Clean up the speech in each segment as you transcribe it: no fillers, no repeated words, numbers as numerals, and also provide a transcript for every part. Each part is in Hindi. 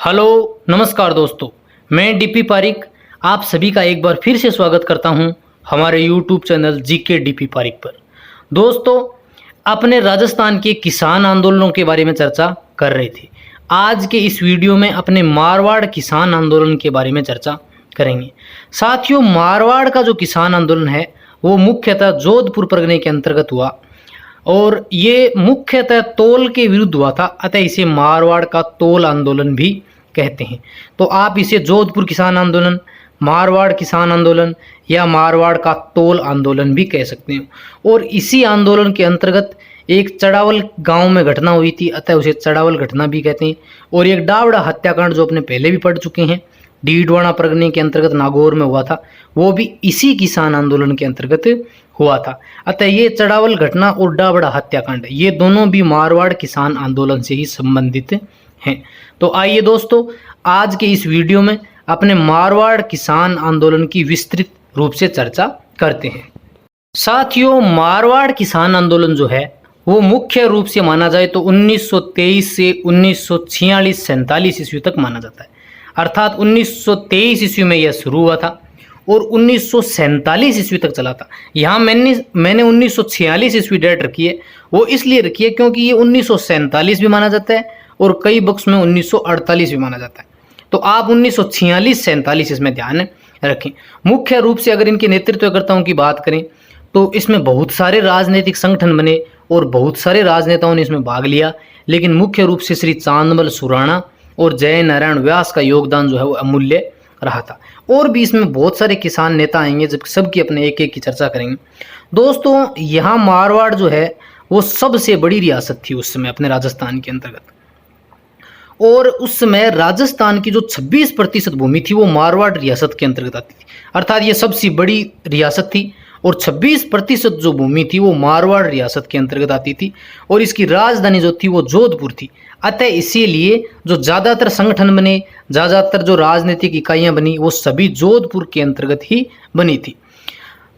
हेलो नमस्कार दोस्तों, मैं डीपी पारिक आप सभी का एक बार फिर से स्वागत करता हूं हमारे YouTube channel GK DP Pareek पर। दोस्तों, अपने राजस्थान के किसान आंदोलनों के बारे में चर्चा कर रहे थे। आज के इस वीडियो में अपने मारवाड़ किसान आंदोलन के बारे में चर्चा करेंगे। साथियों, मारवाड़ का जो किसान आंदोलन है वो मुख्यतः जोधपुर परगने के अंतर्गत हुआ और ये मुख्यतः तोल के विरुद्ध हुआ था, अतः इसे मारवाड़ का तोल आंदोलन भी कहते हैं। तो आप इसे जोधपुर किसान आंदोलन, मारवाड़ किसान आंदोलन या मारवाड़ का तोल आंदोलन भी कह सकते हैं। और इसी आंदोलन के अंतर्गत एक चढ़ावल गांव में घटना हुई थी, अतः उसे चढ़ावल घटना भी कहते हैं। और एक डावड़ा हत्याकांड जो अपने पहले भी पढ़ चुके हैं, डीडवाना परगने के अंतर्गत नागौर में हुआ था, वो भी इसी किसान आंदोलन के अंतर्गत हुआ था। अतः ये चढ़ावल घटना और डावड़ा हत्याकांड ये दोनों भी मारवाड़ किसान आंदोलन से ही संबंधित हैं। तो आइए दोस्तों, आज के इस वीडियो में अपने मारवाड़ किसान आंदोलन की विस्तृत रूप से चर्चा करते हैं। साथियों, मारवाड़ किसान आंदोलन जो है वो मुख्य रूप से माना जाए तो 1923 से 1946-47 ईस्वी तक माना जाता है। अर्थात 1923 ईस्वी में यह शुरू हुआ था और 1947 ईस्वी तक चला था। यहाँ मैंने 1946 ईस्वी डेट रखी है, वो इसलिए रखी है क्योंकि ये 1947 भी माना जाता है और कई बुक्स में 1948 भी माना जाता है। तो आप 1946-47 इसमें ध्यान रखें। मुख्य रूप से अगर इनके नेतृत्वकर्ताओं की बात करें तो इसमें बहुत सारे राजनीतिक संगठन बने और बहुत सारे राजनेताओं ने इसमें भाग लिया, लेकिन मुख्य रूप से श्री चांदमल सुराणा और जय नारायण व्यास का योगदान जो है वो अमूल्य रहा था। और भी इसमें बहुत सारे किसान नेता आएंगे, जब सबकी अपने एक एक की चर्चा करेंगे। दोस्तों, यहाँ मारवाड़ जो है वो सबसे बड़ी रियासत थी उस समय अपने राजस्थान के अंतर्गत। और उस समय राजस्थान की जो 26% भूमि थी वो मारवाड़ रियासत के अंतर्गत आती थी। अर्थात ये सबसे बड़ी रियासत थी और 26% जो भूमि थी वो मारवाड़ रियासत के अंतर्गत आती थी और इसकी राजधानी जो थी वो जोधपुर थी। अतः इसीलिए जो ज़्यादातर संगठन बने, ज़्यादातर जो राजनीतिक इकाइयां बनी, वो सभी जोधपुर के अंतर्गत ही बनी थी।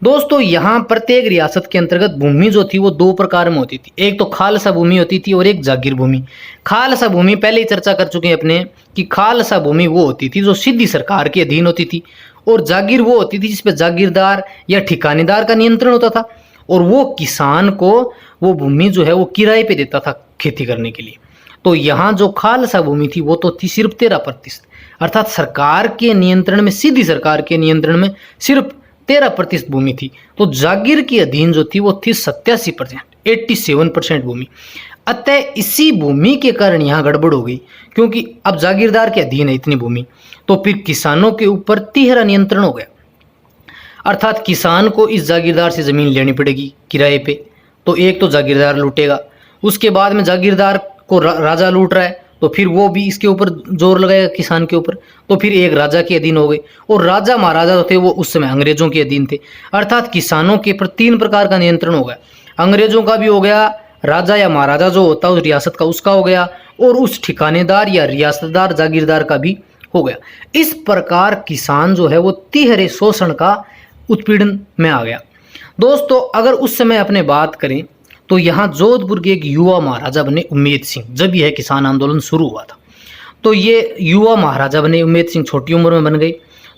दोस्तों, यहाँ प्रत्येक रियासत के अंतर्गत भूमि जो थी वो दो प्रकार में होती थी। एक तो खालसा भूमि होती थी और एक जागीर भूमि। खालसा भूमि पहले ही चर्चा कर चुके हैं अपने कि खालसा भूमि वो होती थी जो सीधी सरकार के अधीन होती थी और जागीर वो होती थी जिसपे जागीरदार या ठिकानेदार का नियंत्रण होता था और वो किसान को वो भूमि जो है वो किराए पे देता था खेती करने के लिए। तो यहाँ जो खालसा भूमि थी वो तो थी सिर्फ 13%, अर्थात सरकार के नियंत्रण में, सीधी सरकार के नियंत्रण में सिर्फ 13% भूमि थी। तो जागीर के अधीन जो थी वो थी 87%, 87% भूमि। अतः इसी भूमि के कारण यहाँ गड़बड़ हो गई, क्योंकि अब जागीरदार के अधीन है इतनी भूमि, तो फिर किसानों के ऊपर तिहरा नियंत्रण हो गया। अर्थात किसान को इस जागीरदार से ज़मीन लेनी पड़ेगी किराए पे, तो एक तो जागीरदार लूटेगा, उसके बाद में जागीरदार को राजा लूट रहा है तो फिर वो भी इसके ऊपर जोर लगाएगा किसान के ऊपर, तो फिर एक राजा के अधीन हो गए। और राजा महाराजा जो थे वो उस समय अंग्रेजों के अधीन थे। अर्थात किसानों के ऊपर 3 प्रकार का नियंत्रण हो गया, अंग्रेजों का भी हो गया, राजा या महाराजा जो होता है उस रियासत का उसका हो गया, और उस ठिकानेदार या रियासतदार जागीरदार का भी हो गया। इस प्रकार किसान जो है वो तिहरे शोषण का उत्पीड़न में आ गया। दोस्तों, अगर उस समय अपने बात करें तो यहाँ जोधपुर के एक युवा महाराजा बने उम्मेद सिंह। जब यह किसान आंदोलन शुरू हुआ था तो ये युवा महाराजा बने उम्मेद सिंह, छोटी उम्र में बन गए,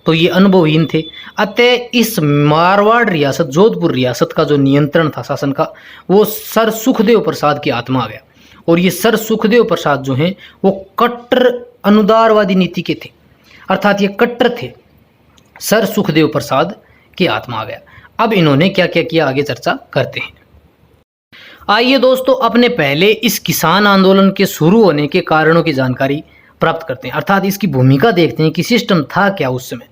तो ये अनुभवहीन थे। अतः इस मारवाड़ रियासत, जोधपुर रियासत का जो नियंत्रण था शासन का, वो सर सुखदेव प्रसाद की आत्मा आ गया। और ये सर सुखदेव प्रसाद जो हैं वो कट्टर अनुदारवादी नीति के थे, अर्थात ये कट्टर थे। सर सुखदेव प्रसाद की आत्मा आ गया। अब इन्होंने क्या क्या किया आगे चर्चा करते हैं। आइए दोस्तों, अपने पहले इस किसान आंदोलन के शुरू होने के कारणों की जानकारी प्राप्त करते हैं, अर्थात इसकी भूमिका देखते हैं कि सिस्टम था क्या उस समय।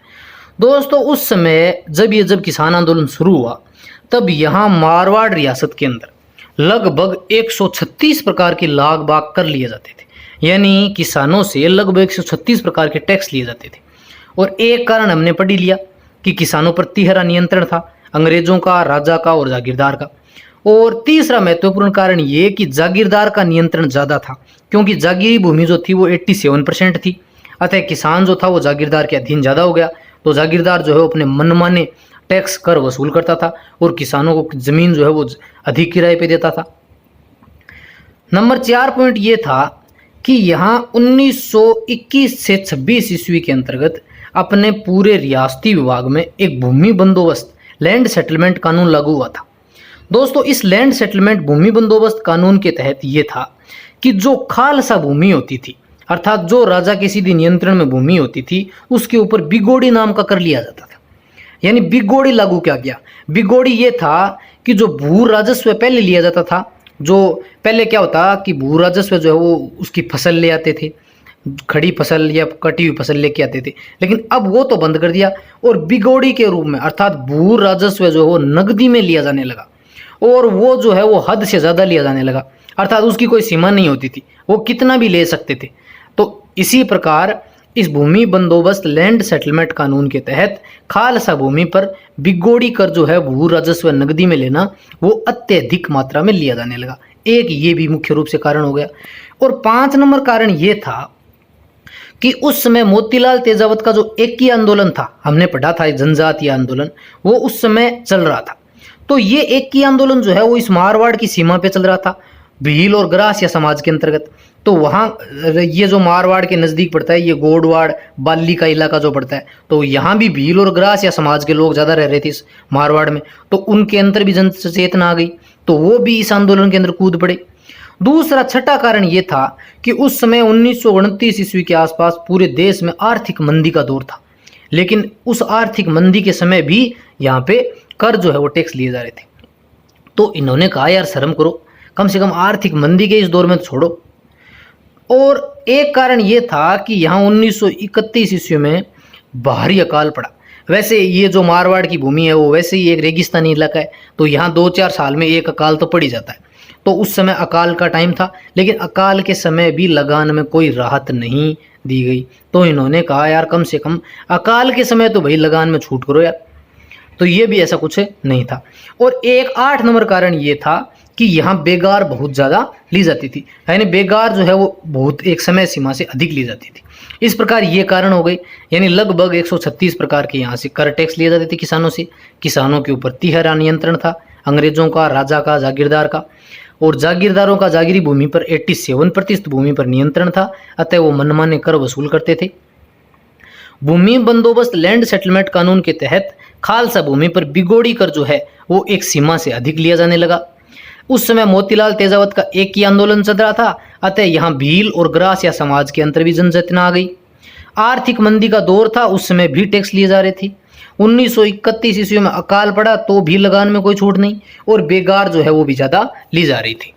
दोस्तों, उस समय जब किसान आंदोलन शुरू हुआ तब यहाँ मारवाड़ रियासत के अंदर लगभग 136 प्रकार के लाग बाग कर लिए जाते थे, यानी किसानों से लगभग 136 प्रकार के टैक्स लिए जाते थे। और एक कारण हमने पढ़ ही लिया कि किसानों पर तिहरा नियंत्रण था, अंग्रेजों का, राजा का और जागीरदार का। और तीसरा महत्वपूर्ण कारण ये कि जागीरदार का नियंत्रण ज़्यादा था, क्योंकि जागीरी भूमि जो थी वो 87% थी। अतः किसान जो था वो जागीरदार के अधीन ज़्यादा हो गया, तो जागीरदार जो है वो अपने मनमाने टैक्स कर वसूल करता था और किसानों को ज़मीन जो है वो अधिक किराए पे देता था। नंबर 4 पॉइंट ये था कि यहाँ 1921 से 26 ईस्वी के अंतर्गत अपने पूरे रियासती विभाग में एक भूमि बंदोबस्त लैंड सेटलमेंट कानून लागू हुआ था। दोस्तों, इस लैंड सेटलमेंट भूमि बंदोबस्त कानून के तहत ये था कि जो खालसा भूमि होती थी, अर्थात जो राजा के सीधे नियंत्रण में भूमि होती थी, उसके ऊपर बिगोड़ी नाम का कर लिया जाता था। यानी बिगोड़ी लागू किया गया। बिगोड़ी ये था कि जो भू राजस्व पहले लिया जाता था, जो पहले क्या होता कि भू राजस्व जो है वो उसकी फसल ले आते थे, खड़ी फसल या कटी हुई फसल लेके आते थे, लेकिन अब वो तो बंद कर दिया और बिगोड़ी के रूप में अर्थात भू राजस्व जो है वो नकदी में लिया जाने लगा और वो जो है वो हद से ज़्यादा लिया जाने लगा, अर्थात उसकी कोई सीमा नहीं होती थी, वो कितना भी ले सकते थे। तो इसी प्रकार इस भूमि बंदोबस्त लैंड सेटलमेंट कानून के तहत खालसा भूमि पर बिगोड़ी कर जो है भू राजस्व नकदी में लेना वो अत्यधिक मात्रा में लिया जाने लगा। एक ये भी मुख्य रूप से कारण हो गया। और 5 नंबर कारण ये था कि उस समय मोतीलाल तेजावत का जो एकी आंदोलन था, हमने पढ़ा था जनजातीय आंदोलन, वो उस समय चल रहा था। तो ये एकी आंदोलन जो है वो इस मारवाड़ की सीमा पे चल रहा था, भील और ग्रासिया समाज के अंतर्गत। तो वहाँ ये जो मारवाड़ के नज़दीक पड़ता है, ये गोडवाड़ बाली का इलाका जो पड़ता है, तो यहाँ भी भील और ग्रासिया समाज के लोग ज़्यादा रह रहे थे इस मारवाड़ में, तो उनके अंदर भी जन चेतना आ गई, तो वो भी इस आंदोलन के अंदर कूद पड़े। दूसरा छठा कारण ये था कि उस समय 1929 ईस्वी के आसपास पूरे देश में आर्थिक मंदी का दौर था, लेकिन उस आर्थिक मंदी के समय भी यहाँ पे कर जो है वो टैक्स लिए जा रहे थे। तो इन्होंने कहा यार शर्म करो, कम से कम आर्थिक मंदी के इस दौर में छोड़ो। और एक कारण ये था कि यहाँ 1931 ईस्वी में भारी अकाल पड़ा। वैसे ये जो मारवाड़ की भूमि है वो वैसे ही एक रेगिस्तानी इलाका है, तो यहाँ 2-4 साल में एक अकाल तो पड़ ही जाता है। तो उस समय अकाल का टाइम था, लेकिन अकाल के समय भी लगान में कोई राहत नहीं दी गई। तो इन्होंने कहा यार कम से कम अकाल के समय तो भाई लगान में छूट करो यार। तो ये भी ऐसा कुछ नहीं था। और एक 8 नंबर कारण ये था कि यहाँ बेगार बहुत ज़्यादा ली जाती थी, यानी बेगार जो है वो बहुत एक समय सीमा से अधिक ली जाती थी। इस प्रकार ये कारण हो गई, यानी लगभग 136 प्रकार के यहाँ से कर टैक्स लिए जाते थे किसानों से। किसानों के ऊपर तिहरा नियंत्रण था, अंग्रेजों का, राजा का, जागीरदार का, और जागीरदारों का जागीरी भूमि पर 87% भूमि पर नियंत्रण था, अतः वो मनमाने कर वसूल करते थे। भूमि बंदोबस्त लैंड सेटलमेंट कानून के तहत खालसा भूमि पर बिगोड़ी कर जो है वो एक सीमा से अधिक लिया जाने लगा। उस समय मोतीलाल तेजावत का एक ही आंदोलन चल रहा था, अतः यहाँ भील और ग्रासिया समाज के अंतर भी जनचेतना आ गई। आर्थिक मंदी का दौर था, उस समय भी टैक्स लिए जा रहे थे। 1931 ईस्वी में अकाल पड़ा तो भी लगान में कोई छूट नहीं, और बेगार जो है वो भी ज़्यादा ली जा रही थी।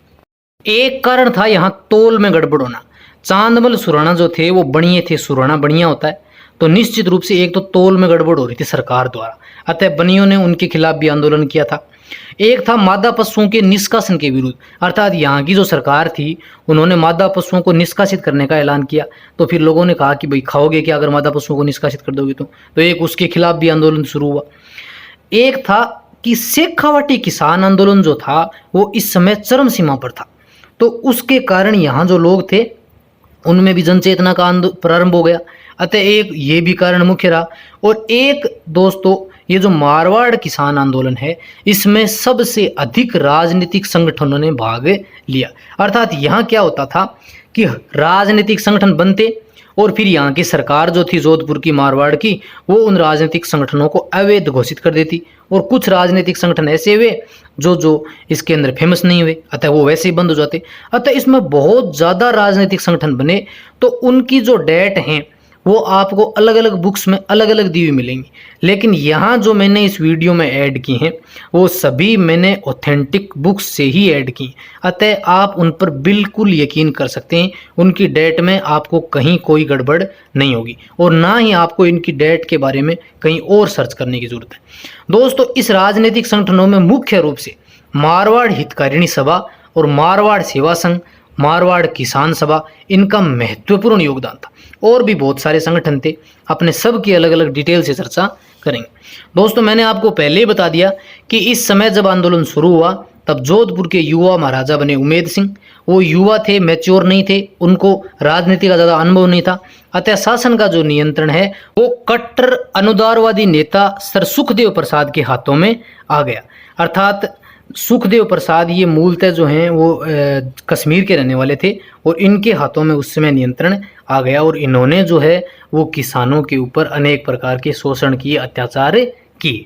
एक कारण था यहाँ तोल में गड़बड़ होना। चांदमल सुराणा जो थे वो बनिए थे, सुराणा बढ़िया होता है, तो निश्चित रूप से एक तो तोल में गड़बड़ हो रही थी सरकार द्वारा, अतः बनियों ने उनके खिलाफ भी आंदोलन किया था। एक था मादा पशुओं के निष्कासन के विरुद्ध, अर्थात यहाँ की जो सरकार थी उन्होंने मादा पशुओं को निष्कासित करने का ऐलान किया। तो फिर लोगों ने कहा कि भाई खाओगे क्या अगर मादा पशुओं को निष्कासित कर दोगे तो एक उसके खिलाफ भी आंदोलन शुरू हुआ। एक था कि शेखावाटी किसान आंदोलन जो था वो इस समय चरम सीमा पर था, तो उसके कारण यहाँ जो लोग थे उनमें भी जनचेतना का प्रारंभ हो गया, अतः एक ये भी कारण मुख्य रहा। और एक दोस्तों ये जो मारवाड़ किसान आंदोलन है इसमें सबसे अधिक राजनीतिक संगठनों ने भाग लिया, अर्थात यहाँ क्या होता था कि राजनीतिक संगठन बनते और फिर यहाँ की सरकार जो थी जोधपुर की मारवाड़ की वो उन राजनीतिक संगठनों को अवैध घोषित कर देती, और कुछ राजनीतिक संगठन ऐसे हुए जो इसके अंदर फेमस नहीं हुए, अतः वो वैसे ही बंद हो जाते। अतः इसमें बहुत ज़्यादा राजनीतिक संगठन बने, तो उनकी जो डेट हैं वो आपको अलग अलग बुक्स में अलग अलग दी हुई मिलेंगी, लेकिन यहाँ जो मैंने इस वीडियो में ऐड की हैं वो सभी मैंने ऑथेंटिक बुक्स से ही ऐड की, अतः आप उन पर बिल्कुल यकीन कर सकते हैं, उनकी डेट में आपको कहीं कोई गड़बड़ नहीं होगी, और ना ही आपको इनकी डेट के बारे में कहीं और सर्च करने की ज़रूरत है। दोस्तों इस राजनीतिक संगठनों में मुख्य रूप से मारवाड़ हितकारिणी सभा और मारवाड़ सेवा संघ, मारवाड़ किसान सभा, इनका महत्वपूर्ण योगदान था। और भी बहुत सारे संगठन थे, अपने सब की अलग अलग डिटेल से चर्चा करेंगे। दोस्तों मैंने आपको पहले ही बता दिया कि इस समय जब आंदोलन शुरू हुआ तब जोधपुर के युवा महाराजा बने उमेद सिंह। वो युवा थे, मैच्योर नहीं थे, उनको राजनीति का ज़्यादा अनुभव नहीं था, अतः शासन का जो नियंत्रण है वो कट्टर अनुदारवादी नेता सर सुखदेव प्रसाद के हाथों में आ गया। अर्थात सुखदेव प्रसाद ये मूलतः जो हैं वो कश्मीर के रहने वाले थे और इनके हाथों में उस समय नियंत्रण आ गया और इन्होंने जो है वो किसानों के ऊपर अनेक प्रकार के शोषण किए, अत्याचार किए।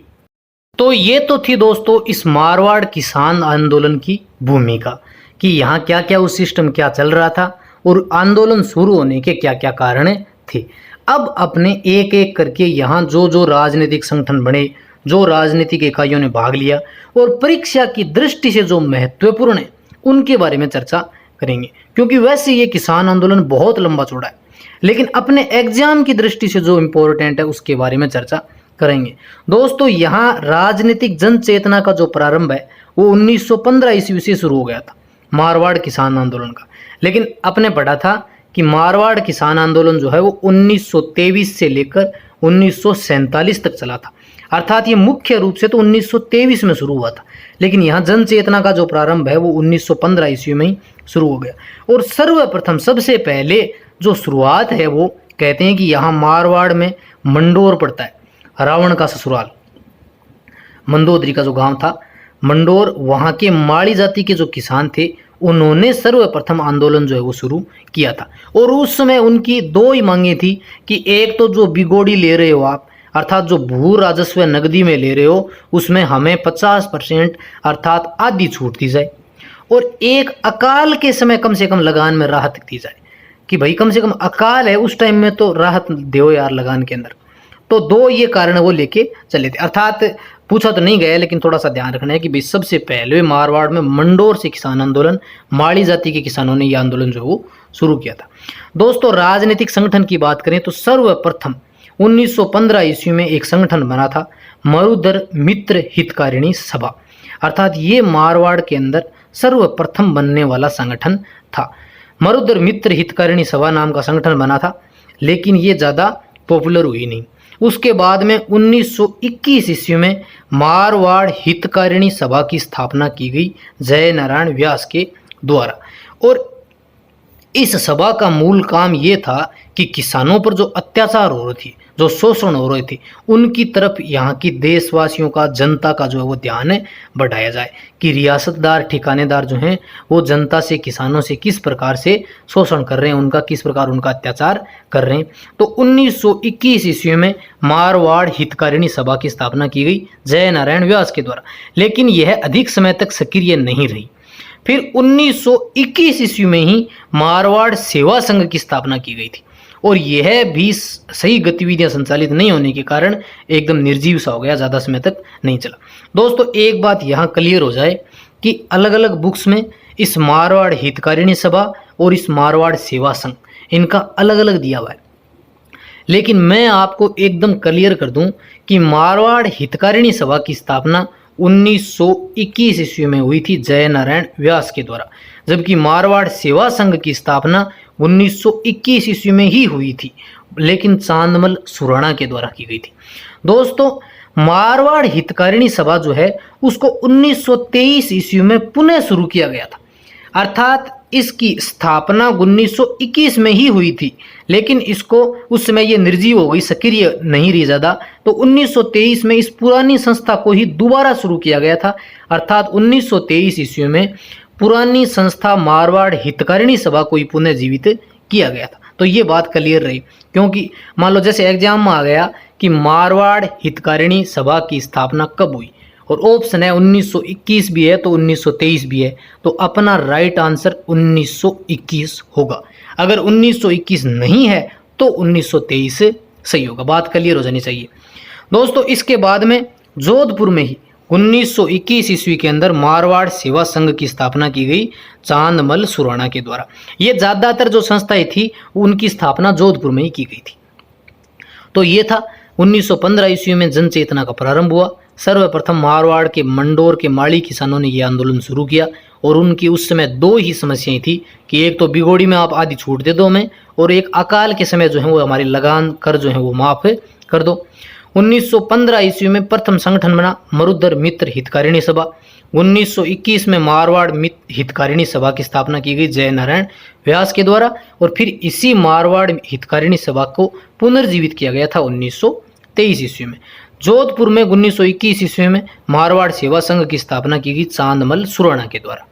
तो ये तो थी दोस्तों इस मारवाड़ किसान आंदोलन की भूमिका कि यहाँ क्या क्या उस सिस्टम क्या चल रहा था और आंदोलन शुरू होने के क्या क्या कारण थे। अब अपने एक एक करके यहाँ जो जो राजनीतिक संगठन बने, जो राजनीतिक इकाइयों ने भाग लिया और परीक्षा की दृष्टि से जो महत्वपूर्ण है उनके बारे में चर्चा करेंगे, क्योंकि वैसे ये किसान आंदोलन बहुत लंबा चौड़ा है, लेकिन अपने एग्जाम की दृष्टि से जो इम्पोर्टेंट है उसके बारे में चर्चा करेंगे। दोस्तों यहाँ राजनीतिक जन चेतना का जो प्रारंभ है वो 1915 ईस्वी से शुरू हो गया था मारवाड़ किसान आंदोलन का, लेकिन अपने पढ़ा था कि मारवाड़ किसान आंदोलन जो है वो 1923 से लेकर 1947 तक चला था, अर्थात ये मुख्य रूप से तो 1923 में शुरू हुआ था, लेकिन यहाँ जन चेतना का जो प्रारंभ है वो 1915 ईस्वी में ही शुरू हो गया। और सर्वप्रथम सबसे पहले जो शुरुआत है वो कहते हैं कि यहाँ मारवाड़ में मंडोर पड़ता है, रावण का ससुराल, मंदोदरी का जो गांव था मंडोर, वहाँ के माड़ी जाति के जो किसान थे उन्होंने सर्वप्रथम आंदोलन जो है वो शुरू किया था। और उस समय उनकी दो ही मांगे थी कि एक तो जो बिगोड़ी ले रहे हो आप, अर्थात जो भू राजस्व नगदी में ले रहे हो उसमें हमें 50% अर्थात आधी छूट दी जाए, और एक अकाल के समय कम से कम लगान में राहत दी जाए कि भाई कम से कम अकाल है उस टाइम में तो राहत दो यार लगान के अंदर। तो दो ये कारण वो लेके चले थे, अर्थात पूछा तो नहीं गया लेकिन थोड़ा सा ध्यान रखना है कि भाई सबसे पहले मारवाड़ में मंडोर से किसान आंदोलन, माड़ी जाति के किसानों ने ये आंदोलन जो वो शुरू किया था। दोस्तों राजनीतिक संगठन की बात करें तो सर्वप्रथम 1915 ईस्वी में एक संगठन बना था मरुधर मित्र हितकारिणी सभा, अर्थात ये मारवाड़ के अंदर सर्वप्रथम बनने वाला संगठन था। मरुधर मित्र हितकारिणी सभा नाम का संगठन बना था, लेकिन ये ज़्यादा पॉपुलर हुई नहीं। उसके बाद में 1921 ईस्वी में मारवाड़ हितकारिणी सभा की स्थापना की गई जय नारायण व्यास के द्वारा, और इस सभा का मूल काम ये था कि किसानों पर जो अत्याचार हो रहे थे, जो शोषण हो रहे थे, उनकी तरफ यहाँ की देशवासियों का, जनता का जो है वो ध्यान बढ़ाया जाए कि रियासतदार ठिकानेदार जो हैं वो जनता से, किसानों से किस प्रकार से शोषण कर रहे हैं, उनका किस प्रकार उनका अत्याचार कर रहे हैं। तो 1921 ईस्वी में मारवाड़ हितकारिणी सभा की स्थापना की गई जय नारायण व्यास के द्वारा, लेकिन यह अधिक समय तक सक्रिय नहीं रही। फिर 1921 ईस्वी में ही मारवाड़ सेवा संघ की स्थापना की गई थी, और यह भी सही गतिविधियां संचालित नहीं होने के कारण एकदम निर्जीव सा हो गया, ज़्यादा समय तक नहीं चला। दोस्तों एक बात यहाँ क्लियर हो जाए कि अलग अलग बुक्स में इस मारवाड़ हितकारिणी सभा और इस मारवाड़ सेवा संघ इनका अलग अलग दिया हुआ है, लेकिन मैं आपको एकदम क्लियर कर दूं कि मारवाड़ हितकारिणी सभा की स्थापना 1921 ईस्वी में हुई थी जय नारायण व्यास के द्वारा, जबकि मारवाड़ सेवा संघ की स्थापना 1921 ईस्वी में ही हुई थी, लेकिन चांदमल सुराणा के द्वारा की गई थी। दोस्तों मारवाड़ हितकारिणी सभा जो है उसको 1923 ईस्वी में पुनः शुरू किया गया था, अर्थात इसकी स्थापना 1921 में ही हुई थी, लेकिन इसको उस समय ये निर्जीव हो गई, सक्रिय नहीं रही ज़्यादा, तो 1923 में इस पुरानी संस्था को ही दोबारा शुरू किया गया था, अर्थात 1923 ईस्वी में पुरानी संस्था मारवाड़ हितकारिणी सभा को ही पुनः जीवित किया गया था। तो ये बात क्लियर रही, क्योंकि मान लो जैसे एग्जाम में आ गया कि मारवाड़ हितकारिणी सभा की स्थापना कब हुई, और ऑप्शन है 1921 भी है तो 1923 भी है, तो अपना राइट आंसर 1921 होगा। अगर 1921 नहीं है तो 1923 सही होगा। बात क्लियर हो जानी चाहिए। दोस्तों इसके बाद में जोधपुर में ही 1921 ईस्वी के अंदर मारवाड़ सेवा संघ की स्थापना की गई चांदमल सुराणा के द्वारा। ये ज़्यादातर जो संस्थाएं थी उनकी स्थापना जोधपुर में ही की गई थी। तो ये था 1915 ईस्वी में जन चेतना का प्रारंभ हुआ। सर्वप्रथम मारवाड़ के मंडोर के माड़ी किसानों ने यह आंदोलन शुरू किया, और उनकी उस समय दो ही समस्याएं थी कि एक तो बिगोड़ी में आप आधी छूट दे दो हमें, और एक अकाल के समय जो है वो हमारी लगान कर जो है वो माफ़ कर दो। 1915 ईस्वी में प्रथम संगठन बना मरुधर मित्र हितकारिणी सभा। 1921 में मारवाड़ मित्र हितकारिणी सभा की स्थापना की गई जय नारायण व्यास के द्वारा, और फिर इसी मारवाड़ हितकारिणी सभा को पुनर्जीवित किया गया था 1923 1923 ईस्वी में। जोधपुर में 1921 ईस्वी में मारवाड़ सेवा संघ की स्थापना की गई चांदमल सुराणा के द्वारा।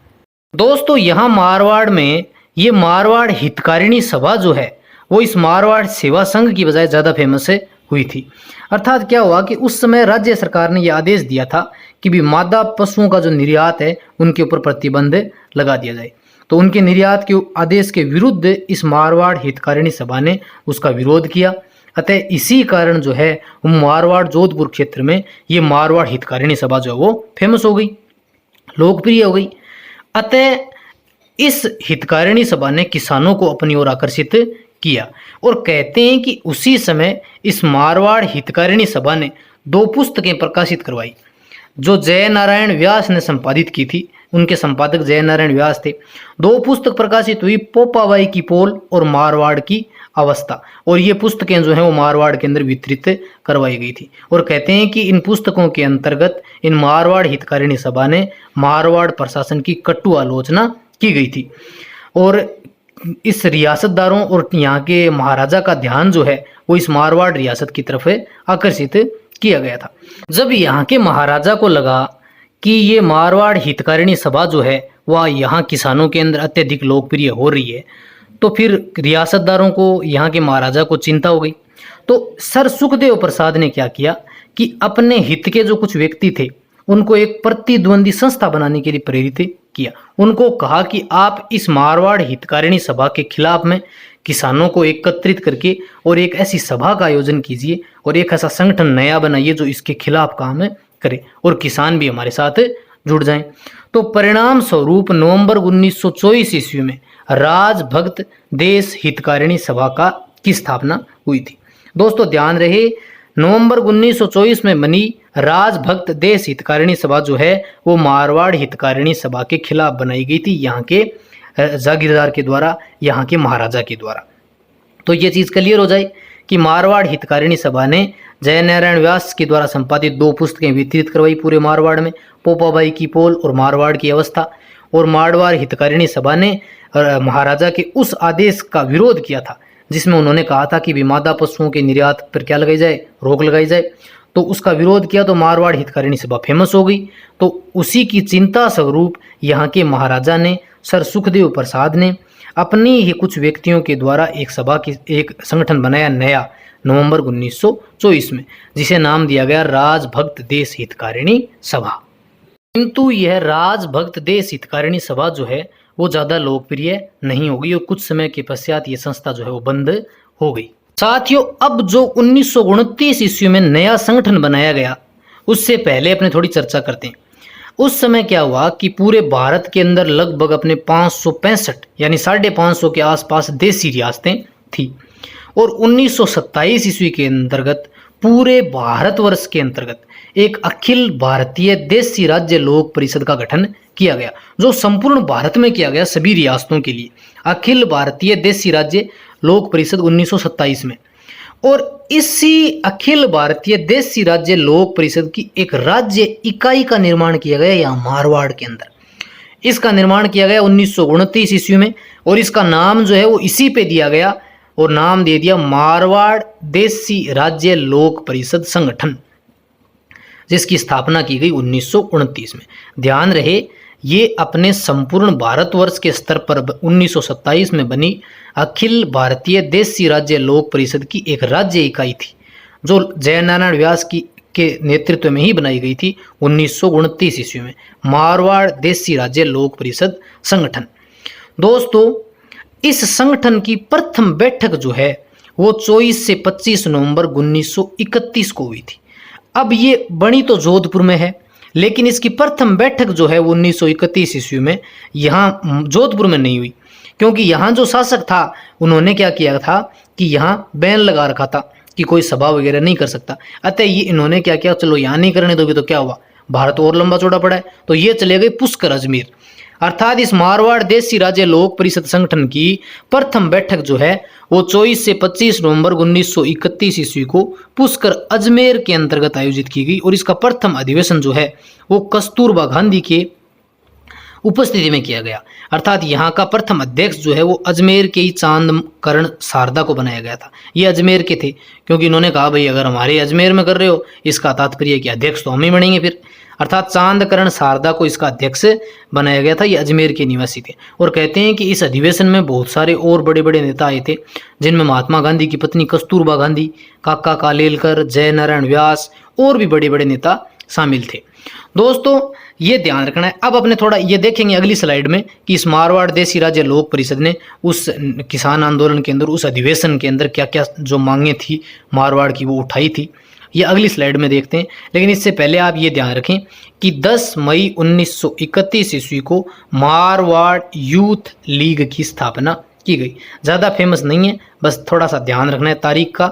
दोस्तों यहाँ मारवाड़ में ये मारवाड़ हितकारिणी सभा जो है वो इस मारवाड़ सेवा संघ की बजाय ज़्यादा फेमस हुई थी। अर्थात क्या हुआ कि उस समय राज्य सरकार ने यह आदेश दिया था कि भी मादा पशुओं का जो निर्यात है उनके ऊपर प्रतिबंध लगा दिया जाए। तो उनके निर्यात के आदेश के विरुद्ध इस मारवाड़ हितकारिणी सभा ने उसका विरोध किया। अतः इसी कारण जो है मारवाड़ जोधपुर क्षेत्र में ये मारवाड़ हितकारिणी सभा जो है वो फेमस हो गई, लोकप्रिय हो गई। अतः इस हितकारिणी सभा ने किसानों को अपनी ओर आकर्षित किया और कहते हैं कि उसी समय इस मारवाड़ हितकारिणी सभा ने 2 पुस्तकें प्रकाशित करवाई जो जय नारायण व्यास ने संपादित की थी। उनके संपादक जय नारायण व्यास थे। 2 पुस्तक प्रकाशित हुई, पोपाबाई की पोल और मारवाड़ की अवस्था, और ये पुस्तकें जो हैं वो मारवाड़ के अंदर वितरित करवाई गई थी। और कहते हैं कि इन पुस्तकों के अंतर्गत इन मारवाड़ हितकारिणी सभा ने मारवाड़ प्रशासन की कटु आलोचना की गई थी और इस रियासतदारों और यहाँ के महाराजा का ध्यान जो है वो इस मारवाड़ रियासत की तरफ आकर्षित किया गया था। जब यहाँ के महाराजा को लगा कि ये मारवाड़ हितकारिणी सभा जो है वह यहाँ किसानों के अंदर अत्यधिक लोकप्रिय हो रही है, तो फिर रियासतदारों को, यहाँ के महाराजा को चिंता हो गई। तो सर सुखदेव प्रसाद ने क्या किया कि अपने हित के जो कुछ व्यक्ति थे उनको एक प्रतिद्वंदी संस्था बनाने के लिए प्रेरित किया। उनको कहा कि आप इस मारवाड़ हितकारिणी सभा के खिलाफ में किसानों को एकत्रित करके और एक ऐसी सभा का आयोजन कीजिए और एक ऐसा संगठन नया बनाइए जो इसके खिलाफ काम करे और किसान भी हमारे साथ जुड़ जाएं। तो परिणाम स्वरूप नवंबर 1924 ईस्वी में राजभक्त देश हितकारिणी सभा की स्थापना हुई थी। दोस्तों ध्यान रहे, नवंबर 1924 में बनी राजभक्त देश हितकारिणी सभा जो है वो मारवाड़ हितकारिणी सभा के खिलाफ बनाई गई थी, यहाँ के जागीरदार के द्वारा, यहाँ के महाराजा के द्वारा। तो ये चीज़ क्लियर हो जाए कि मारवाड़ हितकारिणी सभा ने जय नारायण व्यास के द्वारा संपादित 2 पुस्तकें वितरित करवाई पूरे मारवाड़ में, पोपाबाई की पोल और मारवाड़ की अवस्था। और मारवाड़ हितकारिणी सभा ने महाराजा के उस आदेश का विरोध किया था जिसमें उन्होंने कहा था कि मादा पशुओं के निर्यात पर क्या लगाई जाए, रोक लगाई जाए। तो उसका विरोध किया तो मारवाड़ हितकारिणी सभा फेमस हो गई। तो उसी की चिंता स्वरूप यहाँ के महाराजा ने, सर सुखदेव प्रसाद ने अपनी ही कुछ व्यक्तियों के द्वारा एक संगठन बनाया नया नवंबर 1924 में, जिसे नाम दिया गया राजभक्त देश हितकारिणी सभा। किंतु यह राजभक्त देश हितकारिणी सभा जो है वो ज़्यादा लोकप्रिय नहीं हो गई और कुछ समय के पश्चात ये संस्था जो है वो बंद हो गई। साथियों, अब जो 1929 ईस्वी में नया संगठन बनाया गया उससे पहले अपने थोड़ी चर्चा करते हैं। उस समय क्या हुआ कि पूरे भारत के अंदर लगभग अपने 565 यानी 550 के आसपास देसी रियासतें थी और 1927 ईस्वी के अंतर्गत पूरे भारतवर्ष के अंतर्गत एक अखिल भारतीय देशी राज्य लोक परिषद का गठन किया गया, जो संपूर्ण भारत में किया गया सभी रियासतों के लिए। अखिल भारतीय देशी राज्य लोक परिषद 1927 में। और इसी अखिल भारतीय देशी राज्य लोक परिषद की एक राज्य इकाई का निर्माण किया गया यहाँ मारवाड़ के अंदर। इसका निर्माण किया गया 1929 ईस्वी में और इसका नाम जो है वो इसी पे दिया गया और नाम दे दिया मारवाड़ देशी राज्य लोक परिषद संगठन, जिसकी स्थापना की गई 1929 में। ध्यान रहे, ये अपने संपूर्ण भारतवर्ष के स्तर पर 1927 में बनी अखिल भारतीय देशी राज्य लोक परिषद की एक राज्य इकाई थी, जो जय नारायण व्यास के नेतृत्व में ही बनाई गई थी 1929 ईस्वी में, मारवाड़ देशी राज्य लोक परिषद संगठन। दोस्तों, इस संगठन की प्रथम बैठक जो है वो 24 से 25 नवंबर 1931 को हुई थी। अब ये बनी तो जोधपुर में है, लेकिन इसकी प्रथम बैठक जो है वो 1931 ईस्वी में यहाँ जोधपुर में नहीं हुई, क्योंकि यहाँ जो शासक था उन्होंने क्या किया था कि यहाँ बैन लगा रखा था कि कोई सभा वगैरह नहीं कर सकता। अतः ये इन्होंने क्या किया, चलो यहाँ नहीं करने दोगे तो क्या हुआ, भारत और लंबा चौड़ा पड़ा है, तो ये चले गए पुष्कर अजमेर। अर्थात इस मारवाड़ देशी राज्य लोक परिषद संगठन की प्रथम बैठक जो है वो 24 से 25 नवंबर 1931 ईस्वी को पुष्कर अजमेर के अंतर्गत आयोजित की गई और इसका प्रथम अधिवेशन जो है वो कस्तूरबा गांधी के उपस्थिति में किया गया। अर्थात यहाँ का प्रथम अध्यक्ष जो है वो अजमेर के ही चांद करण शारदा को बनाया गया था। ये अजमेर के थे, क्योंकि इन्होंने कहा भाई अगर हमारे अजमेर में कर रहे हो, इसका तात्पर्य कि अध्यक्ष तो हम ही बनेंगे फिर। अर्थात चांद करण शारदा को इसका अध्यक्ष बनाया गया था। ये अजमेर के निवासी थे और कहते हैं कि इस अधिवेशन में बहुत सारे और बड़े बड़े नेता आए थे, जिनमें महात्मा गांधी की पत्नी कस्तूरबा गांधी, काका कालेलकर, जय नारायण व्यास और भी बड़े बड़े नेता शामिल थे। दोस्तों ये ध्यान रखना है। अब अपने थोड़ा ये देखेंगे अगली स्लाइड में कि इस मारवाड़ देसी राज्य लोक परिषद ने उस किसान आंदोलन के अंदर, उस अधिवेशन के अंदर क्या क्या जो मांगे थी मारवाड़ की वो उठाई थी, ये अगली स्लाइड में देखते हैं। लेकिन इससे पहले आप ये ध्यान रखें कि 10 मई 1931 ईस्वी को मारवाड़ यूथ लीग की स्थापना की गई। ज़्यादा फेमस नहीं है, बस थोड़ा सा ध्यान रखना है तारीख का।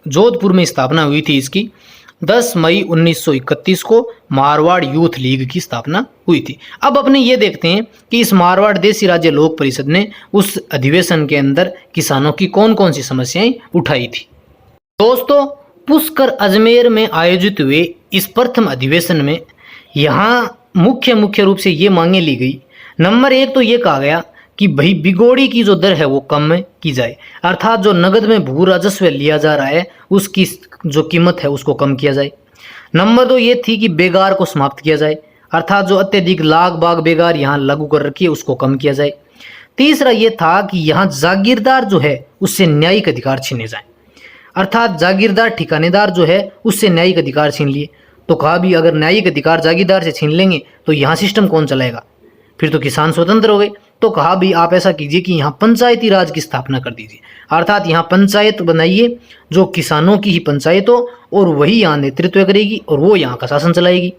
जोधपुर में स्थापना हुई थी इसकी। 10 मई 1931 को मारवाड़ यूथ लीग की स्थापना हुई थी। अब अपने ये देखते हैं कि इस मारवाड़ देसी राज्य लोक परिषद ने उस अधिवेशन के अंदर किसानों की कौन कौन सी समस्याएं उठाई थी। दोस्तों पुष्कर अजमेर में आयोजित हुए इस प्रथम अधिवेशन में यहाँ मुख्य रूप से ये मांगे ली गई। नंबर 1 तो ये कहा गया कि भाई बिगोड़ी की जो दर है वो कम की जाए, अर्थात जो नगद में भू राजस्व लिया जा रहा है उसकी जो कीमत है उसको कम किया जाए। नंबर 2 ये थी कि बेगार को समाप्त किया जाए, अर्थात जो अत्यधिक लाग बाग बेगार यहाँ लागू कर रखी है उसको कम किया जाए। तीसरा ये था कि यहाँ जागीरदार जो है उससे न्यायिक अधिकार छीने जाए, अर्थात जागीरदार ठिकानेदार जो है उससे न्यायिक अधिकार छीन लिए। तो कहा भी अगर न्यायिक अधिकार जागीरदार से छीन लेंगे तो यहाँ सिस्टम कौन चलाएगा, फिर तो किसान स्वतंत्र हो गए। तो कहा भी आप ऐसा कीजिए कि यहाँ पंचायती राज की स्थापना कर दीजिए, अर्थात यहाँ पंचायत बनाइए जो किसानों की ही पंचायत हो और वही यहाँ नेतृत्व करेगी और वो यहाँ का शासन चलाएगी।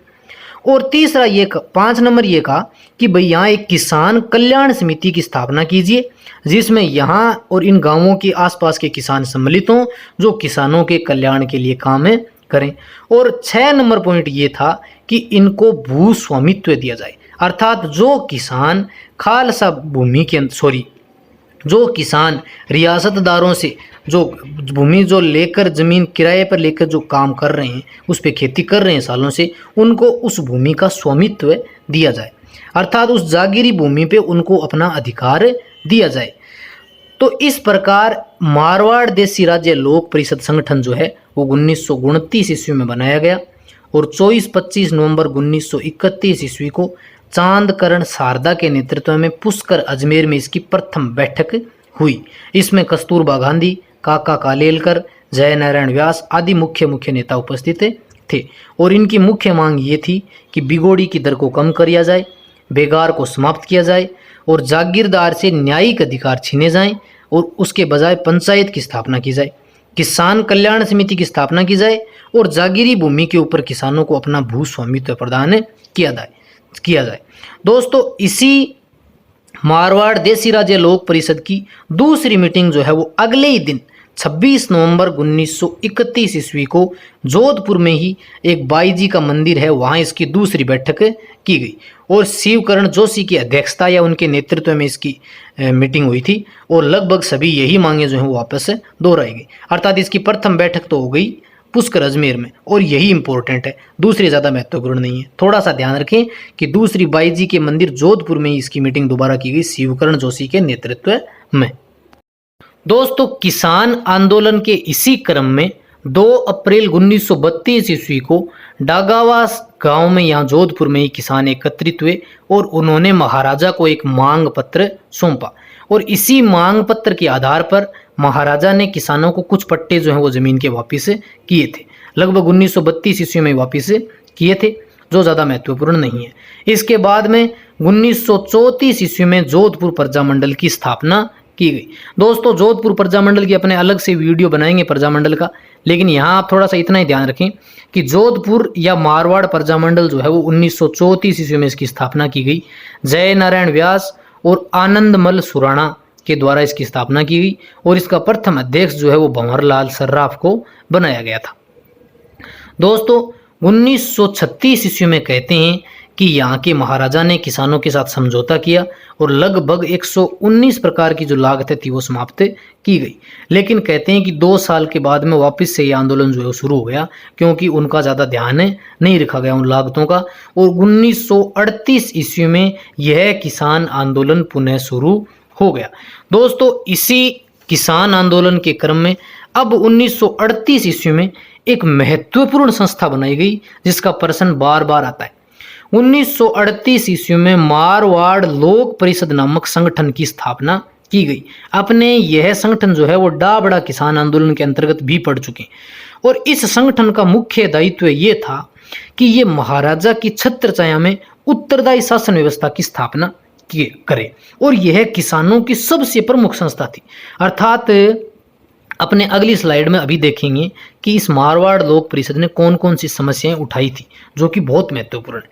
और तीसरा ये 5 नंबर ये कहा कि भाई यहाँ एक किसान कल्याण समिति की स्थापना कीजिए, जिसमें यहाँ और इन गांवों के आसपास के किसान सम्मिलित हों जो किसानों के कल्याण के लिए काम करें। और 6 नंबर पॉइंट ये था कि इनको भू स्वामित्व दिया जाए, अर्थात जो किसान खालसा भूमि के जो किसान रियासतदारों से जो भूमि जो लेकर ज़मीन किराए पर लेकर जो काम कर रहे हैं, उस पे खेती कर रहे हैं सालों से, उनको उस भूमि का स्वामित्व दिया जाए, अर्थात उस जागीरी भूमि पे उनको अपना अधिकार दिया जाए। तो इस प्रकार मारवाड़ देसी राज्य लोक परिषद संगठन जो है वो 1929 ईस्वी में बनाया गया और 24-25 नवंबर 1931 ईस्वी को चांदकरण शारदा के नेतृत्व में पुष्कर अजमेर में इसकी प्रथम बैठक हुई। इसमें कस्तूरबा गांधी, काका कालेलकर, जय नारायण व्यास आदि मुख्य नेता उपस्थित थे और इनकी मुख्य मांग ये थी कि बिगोड़ी की दर को कम किया जाए, बेगार को समाप्त किया जाए और जागीरदार से न्यायिक अधिकार छीने जाएं और उसके बजाय पंचायत की स्थापना की जाए, किसान कल्याण समिति की स्थापना की जाए और जागीरी भूमि के ऊपर किसानों को अपना भू स्वामित्व प्रदान किया जाए। दोस्तों इसी मारवाड़ देसी राज्य लोक परिषद की दूसरी मीटिंग जो है वो अगले ही दिन 26 नवंबर 1931 ईस्वी को जोधपुर में ही एक बाई जी का मंदिर है, वहाँ इसकी दूसरी बैठक की गई और शिवकरण जोशी की अध्यक्षता या उनके नेतृत्व में इसकी मीटिंग हुई थी और लगभग सभी यही मांगे जो हैं वो वापस दोहराई गई। अर्थात इसकी प्रथम बैठक तो हो गई पुष्कर अजमेर में और यही इंपॉर्टेंट है, दूसरी ज़्यादा महत्वपूर्ण नहीं है। थोड़ा सा ध्यान रखें कि दूसरी बाई जी के मंदिर जोधपुर में ही इसकी मीटिंग दोबारा की गई शिवकरण जोशी के नेतृत्व में। दोस्तों किसान आंदोलन के इसी क्रम में 2 अप्रैल 1932 ईस्वी को डागावास गांव में यहाँ जोधपुर में ही किसान एकत्रित हुए और उन्होंने महाराजा को एक मांग पत्र सौंपा और इसी मांग पत्र के आधार पर महाराजा ने किसानों को कुछ पट्टे जो हैं वो ज़मीन के वापस किए थे, लगभग 1932 ईस्वी में वापस किए थे, जो ज़्यादा महत्वपूर्ण नहीं है। इसके बाद में 1934 ईस्वी में जोधपुर प्रजामंडल की स्थापना की गई। दोस्तों जोधपुर प्रजामंडल की अपने अलग से वीडियो बनाएंगे प्रजामंडल का, लेकिन यहाँ आप थोड़ा सा इतना ही ध्यान रखें कि जोधपुर या मारवाड़ प्रजामंडल जो है वो 1934 ईस्वी में इसकी स्थापना की गई। जय नारायण व्यास और आनंदमल सुराणा के द्वारा इसकी स्थापना की गई और इसका प्रथम अध्यक्ष जो है वो भंवरलाल सर्राफ को बनाया गया था। दोस्तों 1936 ईस्वी में कहते हैं कि यहाँ के महाराजा ने किसानों के साथ समझौता किया और लगभग 119 प्रकार की जो लागतें थी वो समाप्त की गई। लेकिन कहते हैं कि 2 साल के बाद में वापस से ये आंदोलन जो है शुरू हो गया, क्योंकि उनका ज़्यादा ध्यान नहीं रखा गया उन लागतों का, और 1938 ईस्वी में यह किसान आंदोलन पुनः शुरू हो गया। दोस्तों, इसी किसान आंदोलन के क्रम में अब 1938 ईस्वी में एक महत्वपूर्ण संस्था बनाई गई जिसका प्रश्न बार बार आता है। 1938 ईस्वी में मारवाड़ लोक परिषद नामक संगठन की स्थापना की गई। अपने यह संगठन जो है वो डाबड़ा किसान आंदोलन के अंतर्गत भी पड़ चुके, और इस संगठन का मुख्य दायित्व ये था कि ये महाराजा की छत्रछाया में उत्तरदायी शासन व्यवस्था की स्थापना करे, और यह किसानों की सबसे प्रमुख संस्था थी। अर्थात अपने अगली स्लाइड में अभी देखेंगे कि इस मारवाड़ लोक परिषद ने कौन कौन सी समस्याएं उठाई थी, जो कि बहुत महत्वपूर्ण है,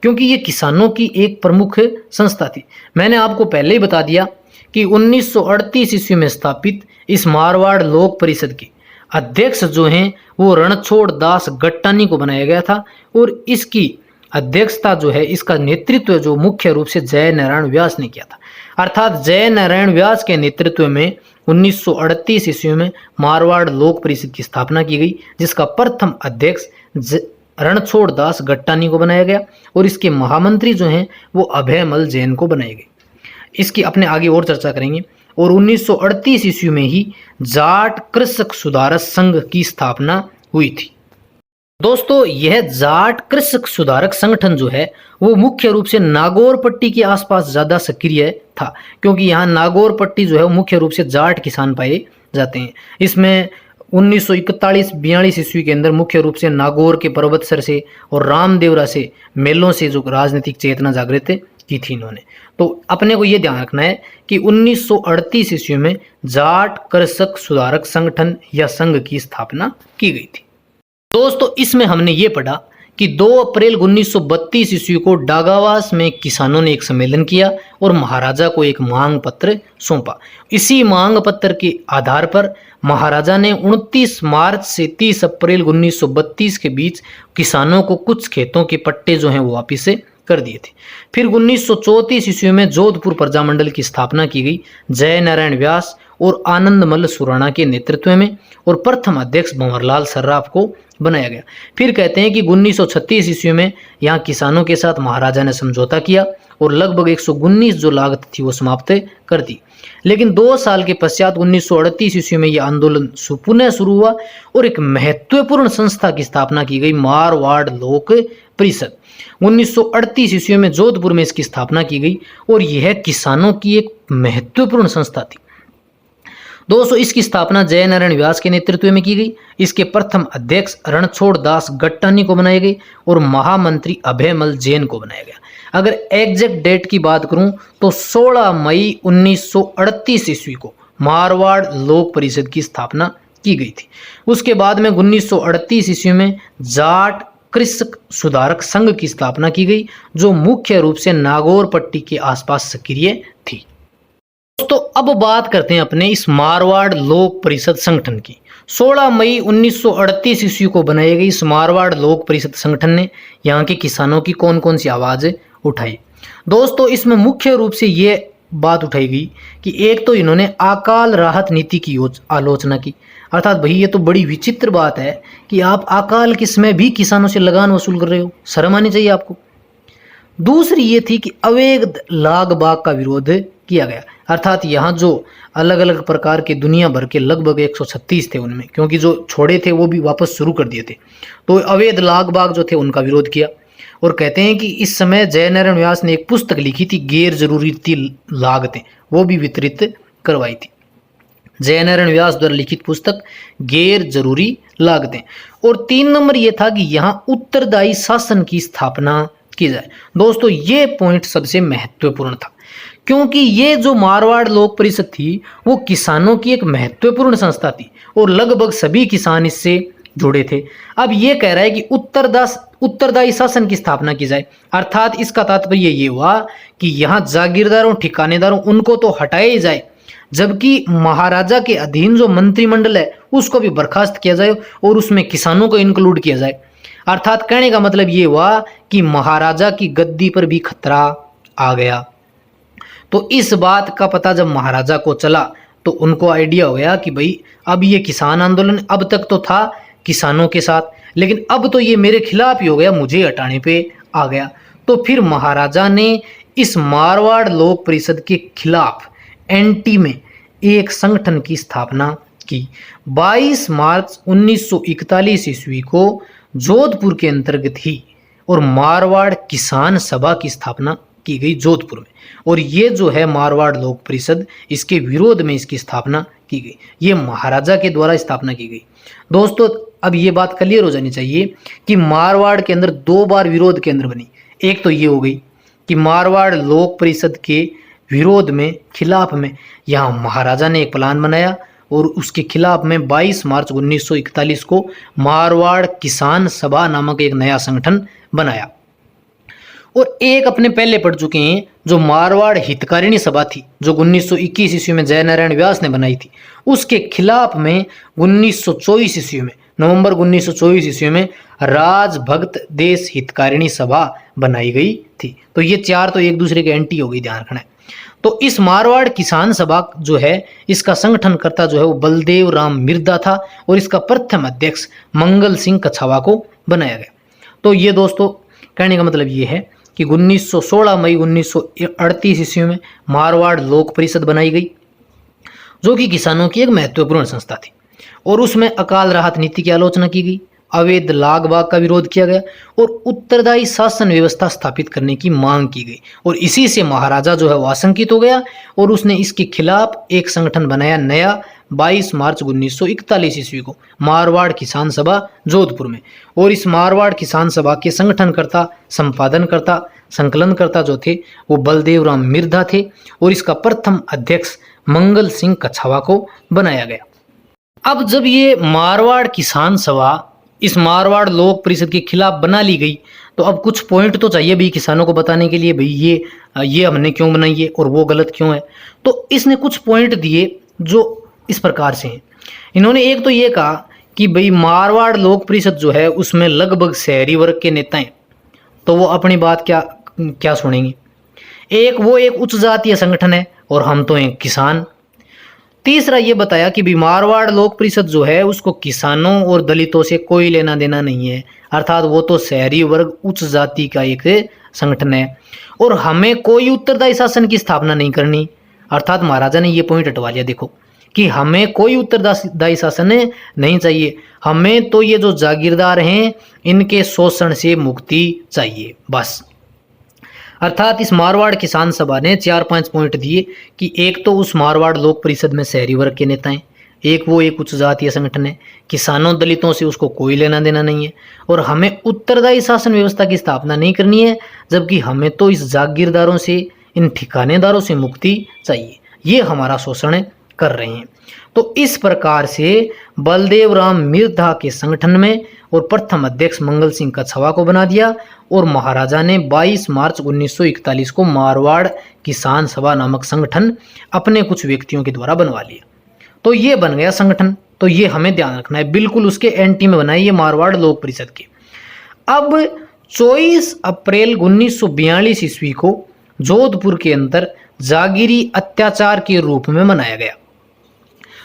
क्योंकि ये किसानों की एक प्रमुख संस्था थी। मैंने आपको पहले ही बता दिया कि 1938 ईस्वी में स्थापित इस मारवाड़ लोक परिषद के अध्यक्ष जो हैं वो रणछोड़ दास गट्टानी को बनाया गया था, और इसकी अध्यक्षता जो है, इसका नेतृत्व जो मुख्य रूप से जय नारायण व्यास ने किया था। अर्थात जय नारायण व्यास के नेतृत्व में 1938 ईस्वी में मारवाड़ लोक परिषद की स्थापना की गई, जिसका प्रथम अध्यक्ष रणछोड़ दास गट्टानी को बनाया गया, और इसके महामंत्री जो हैं वो अभयमल जैन को बनाए गए। इसकी अपने आगे और चर्चा करेंगे। और 1938 ईस्वी में ही जाट कृषक सुधारक संघ की स्थापना हुई थी। दोस्तों, यह जाट कृषक सुधारक संगठन जो है वो मुख्य रूप से नागौर पट्टी के आसपास ज़्यादा सक्रिय था, क्योंकि यहाँ नागौर पट्टी जो है वो मुख्य रूप से जाट किसान पाए जाते हैं। इसमें 1941-42 ईस्वी के अंदर मुख्य रूप से नागौर के पर्वतसर से और रामदेवरा से मेलों से जो राजनीतिक चेतना जागृत की थी इन्होंने। तो अपने को ये ध्यान रखना है कि 1938 ईस्वी में जाट कृषक सुधारक संगठन या संघ की स्थापना की गई थी। दोस्तों, इसमें हमने ये पढ़ा कि 2 अप्रैल 1932 ईस्वी को डागावास में किसानों ने एक सम्मेलन किया और महाराजा को एक मांग पत्र सौंपा। इसी मांग पत्र के आधार पर महाराजा ने 29 मार्च से 30 अप्रैल 1932 के बीच किसानों को कुछ खेतों के पट्टे जो हैं वो वापिस कर दिए थे। फिर 1934 ईस्वी में जोधपुर प्रजामंडल की स्थापना की गई जय नारायण व्यास और आनंदमल सुराणा के नेतृत्व में, और प्रथम अध्यक्ष भंवरलाल सर्राफ को बनाया गया। फिर कहते हैं कि 1936 ईस्वी में यहाँ किसानों के साथ महाराजा ने समझौता किया और लगभग 119 जो लागत थी वो समाप्त कर दी। लेकिन 2 साल के पश्चात 1938 ईस्वी में यह आंदोलन पुनः शुरू हुआ और एक महत्वपूर्ण संस्था की स्थापना की गई, मारवाड़ लोक परिषद। 1938 ईस्वी में जोधपुर में इसकी स्थापना की गई और यह किसानों की एक महत्वपूर्ण संस्था थी। दोस्तों, इसकी स्थापना जय नारायण व्यास के नेतृत्व में की गई। इसके प्रथम अध्यक्ष रणछोड़ दास गट्टानी को बनाए गए और महामंत्री अभयमल जैन को बनाया गया। अगर एग्जैक्ट डेट की बात करूं तो 16 मई 1938 ईस्वी को मारवाड़ लोक परिषद की स्थापना की गई थी। उसके बाद में 1938 ईस्वी में जाट कृषक सुधारक संघ की स्थापना की गई, जो मुख्य रूप से नागौर पट्टी के आसपास सक्रिय थी। दोस्तों, अब बात करते हैं अपने इस मारवाड़ लोक परिषद संगठन की। 16 मई 1938 ईस्वी को बनाई गई इस मारवाड़ लोक परिषद संगठन ने यहाँ के किसानों की कौन कौन सी आवाज़ उठाई। दोस्तों, इसमें मुख्य रूप से ये बात उठाई गई कि एक तो इन्होंने अकाल राहत नीति की आलोचना की। अर्थात भाई, ये तो बड़ी विचित्र बात है कि आप अकाल के समय भी किसानों से लगान वसूल कर रहे हो, शर्म आनी चाहिए आपको। दूसरी ये थी कि अवैध लाग बाग का विरोध किया गया। अर्थात यहाँ जो अलग अलग प्रकार के दुनिया भर के लगभग 136 थे, उनमें क्योंकि जो छोड़े थे वो भी वापस शुरू कर दिए थे, तो अवैध लाग बाग जो थे उनका विरोध किया। और कहते हैं कि इस समय जय नारायण व्यास ने एक पुस्तक लिखी थी, गैर जरूरी लागतें, वो भी वितरित करवाई थी। जय नारायण व्यास द्वारा लिखित पुस्तक गैर जरूरी लागतें। और 3 नंबर ये था कि यहाँ उत्तरदायी शासन की स्थापना की जाए। दोस्तों, ये पॉइंट सबसे महत्वपूर्ण था, क्योंकि ये जो मारवाड़ लोक परिषद थी वो किसानों की एक महत्वपूर्ण संस्था थी और लगभग सभी किसान इससे जुड़े थे। अब ये कह रहा है कि उत्तरदायी शासन की स्थापना की जाए। अर्थात इसका तात्पर्य ये हुआ कि यहाँ जागीरदारों, ठिकानेदारों, उनको तो हटाया ही जाए, जबकि महाराजा के अधीन जो मंत्रिमंडल है उसको भी बर्खास्त किया जाए और उसमें किसानों को इंक्लूड किया जाए। अर्थात कहने का मतलब ये हुआ कि महाराजा की गद्दी पर भी खतरा आ गया। तो इस बात का पता जब महाराजा को चला तो उनको आइडिया हो गया कि भाई अब ये किसान आंदोलन अब तक तो था किसानों के साथ, लेकिन अब तो ये मेरे खिलाफ ही हो गया, मुझे हटाने पे आ गया। तो फिर महाराजा ने इस मारवाड़ लोक परिषद के खिलाफ एंटी में एक संगठन की स्थापना की। 22 मार्च 1941 ईस्वी को जोधपुर के अंतर्गत ही और मारवाड़ किसान सभा की स्थापना की गई जोधपुर में। और ये जो है मारवाड़ लोक परिषद, इसके विरोध में इसकी स्थापना की गई। ये महाराजा के द्वारा स्थापना की गई। दोस्तों अब ये बात क्लियर हो जानी चाहिए कि मारवाड़ के अंदर 2 बार विरोध केंद्र बनी। एक तो ये हो गई कि मारवाड़ लोक परिषद के विरोध में खिलाफ में यहाँ महाराजा ने एक प्लान बनाया और उसके खिलाफ में 22 मार्च 1941 को मारवाड़ किसान सभा नामक एक नया संगठन बनाया। और एक अपने पहले पढ़ चुके हैं जो मारवाड़ हितकारिणी सभा थी, जो 1921 ईस्वी में जयनारायण व्यास ने बनाई थी, उसके खिलाफ में 1924 ईस्वी में नवंबर 1924 ईस्वी में राजभक्त देश हितकारिणी सभा बनाई गई थी। तो ये 4 तो एक दूसरे के एंटी हो गई, ध्यान रखना है। तो इस मारवाड़ किसान सभा जो है इसका संगठनकर्ता जो है वो बलदेव राम मिर्धा था और इसका प्रथम अध्यक्ष मंगल सिंह कछावा को बनाया गया। तो ये दोस्तों कहने का मतलब ये है कि 16 मई 1938 ईस्वी में मारवाड़ लोक परिषद बनाई गई, जो कि किसानों की एक महत्वपूर्ण संस्था थी। और उसमें अकाल राहत नीति की आलोचना की गई, अवैध लाग बाग का विरोध किया गया और उत्तरदायी शासन व्यवस्था स्थापित करने की मांग की गई। और इसी से महाराजा जो है वो आशंकित हो गया और उसने इसके खिलाफ एक संगठन बनाया नया 22 मार्च 1941 ईस्वी को मारवाड़ किसान सभा जोधपुर में। और इस मारवाड़ किसान सभा के संगठनकर्ता, संपादनकर्ता, संकलनकर्ता जो थे वो बलदेव राम मिर्धा थे और इसका प्रथम अध्यक्ष मंगल सिंह कछावा को बनाया गया। अब जब ये मारवाड़ किसान सभा इस मारवाड़ लोक परिषद के खिलाफ बना ली गई तो अब कुछ पॉइंट तो चाहिए भाई किसानों को बताने के लिए, भाई ये हमने क्यों बनाई है और वो गलत क्यों है। तो इसने कुछ पॉइंट दिए जो इस प्रकार से हैं। इन्होंने एक तो ये कहा कि भाई मारवाड़ लोक परिषद जो है उसमें लगभग शहरी वर्ग के नेता हैं, तो वो अपनी बात क्या सुनेंगे। वो एक उच्च जातीय संगठन है और हम तो हैं किसान। तीसरा ये बताया कि भी मारवाड़ लोक परिषद जो है उसको किसानों और दलितों से कोई लेना देना नहीं है, अर्थात वो तो शहरी वर्ग उच्च जाति का एक संगठन है और हमें कोई उत्तरदायी शासन की स्थापना नहीं करनी। अर्थात महाराजा ने ये पॉइंट हटवा लिया, देखो कि हमें कोई उत्तरदायी शासन नहीं चाहिए, हमें तो ये जो जागीरदार हैं इनके शोषण से मुक्ति चाहिए बस। अर्थात इस मारवाड़ किसान सभा ने 4-5 पॉइंट दिए कि एक तो उस मारवाड़ लोक परिषद में शहरी वर्ग के नेता हैं, एक उच्च जातीय संगठन है, किसानों दलितों से उसको कोई लेना देना नहीं है और हमें उत्तरदायी शासन व्यवस्था की स्थापना नहीं करनी है, जबकि हमें तो इस जागीरदारों से, इन ठिकानेदारों से मुक्ति चाहिए, ये हमारा शोषण कर रहे हैं। तो इस प्रकार से बलदेव राम मिर्धा के संगठन में और प्रथम अध्यक्ष मंगल सिंह कछावा को बना दिया और महाराजा ने 22 मार्च 1941 को मारवाड़ किसान सभा नामक संगठन अपने कुछ व्यक्तियों के द्वारा बनवा लिया। तो ये बन गया संगठन। तो ये हमें ध्यान रखना है, बिल्कुल उसके एंटी में बनाई ये मारवाड़ लोक परिषद के। अब 24 अप्रैल 1942 ईस्वी को जोधपुर के अंदर जागीरी अत्याचार के रूप में मनाया गया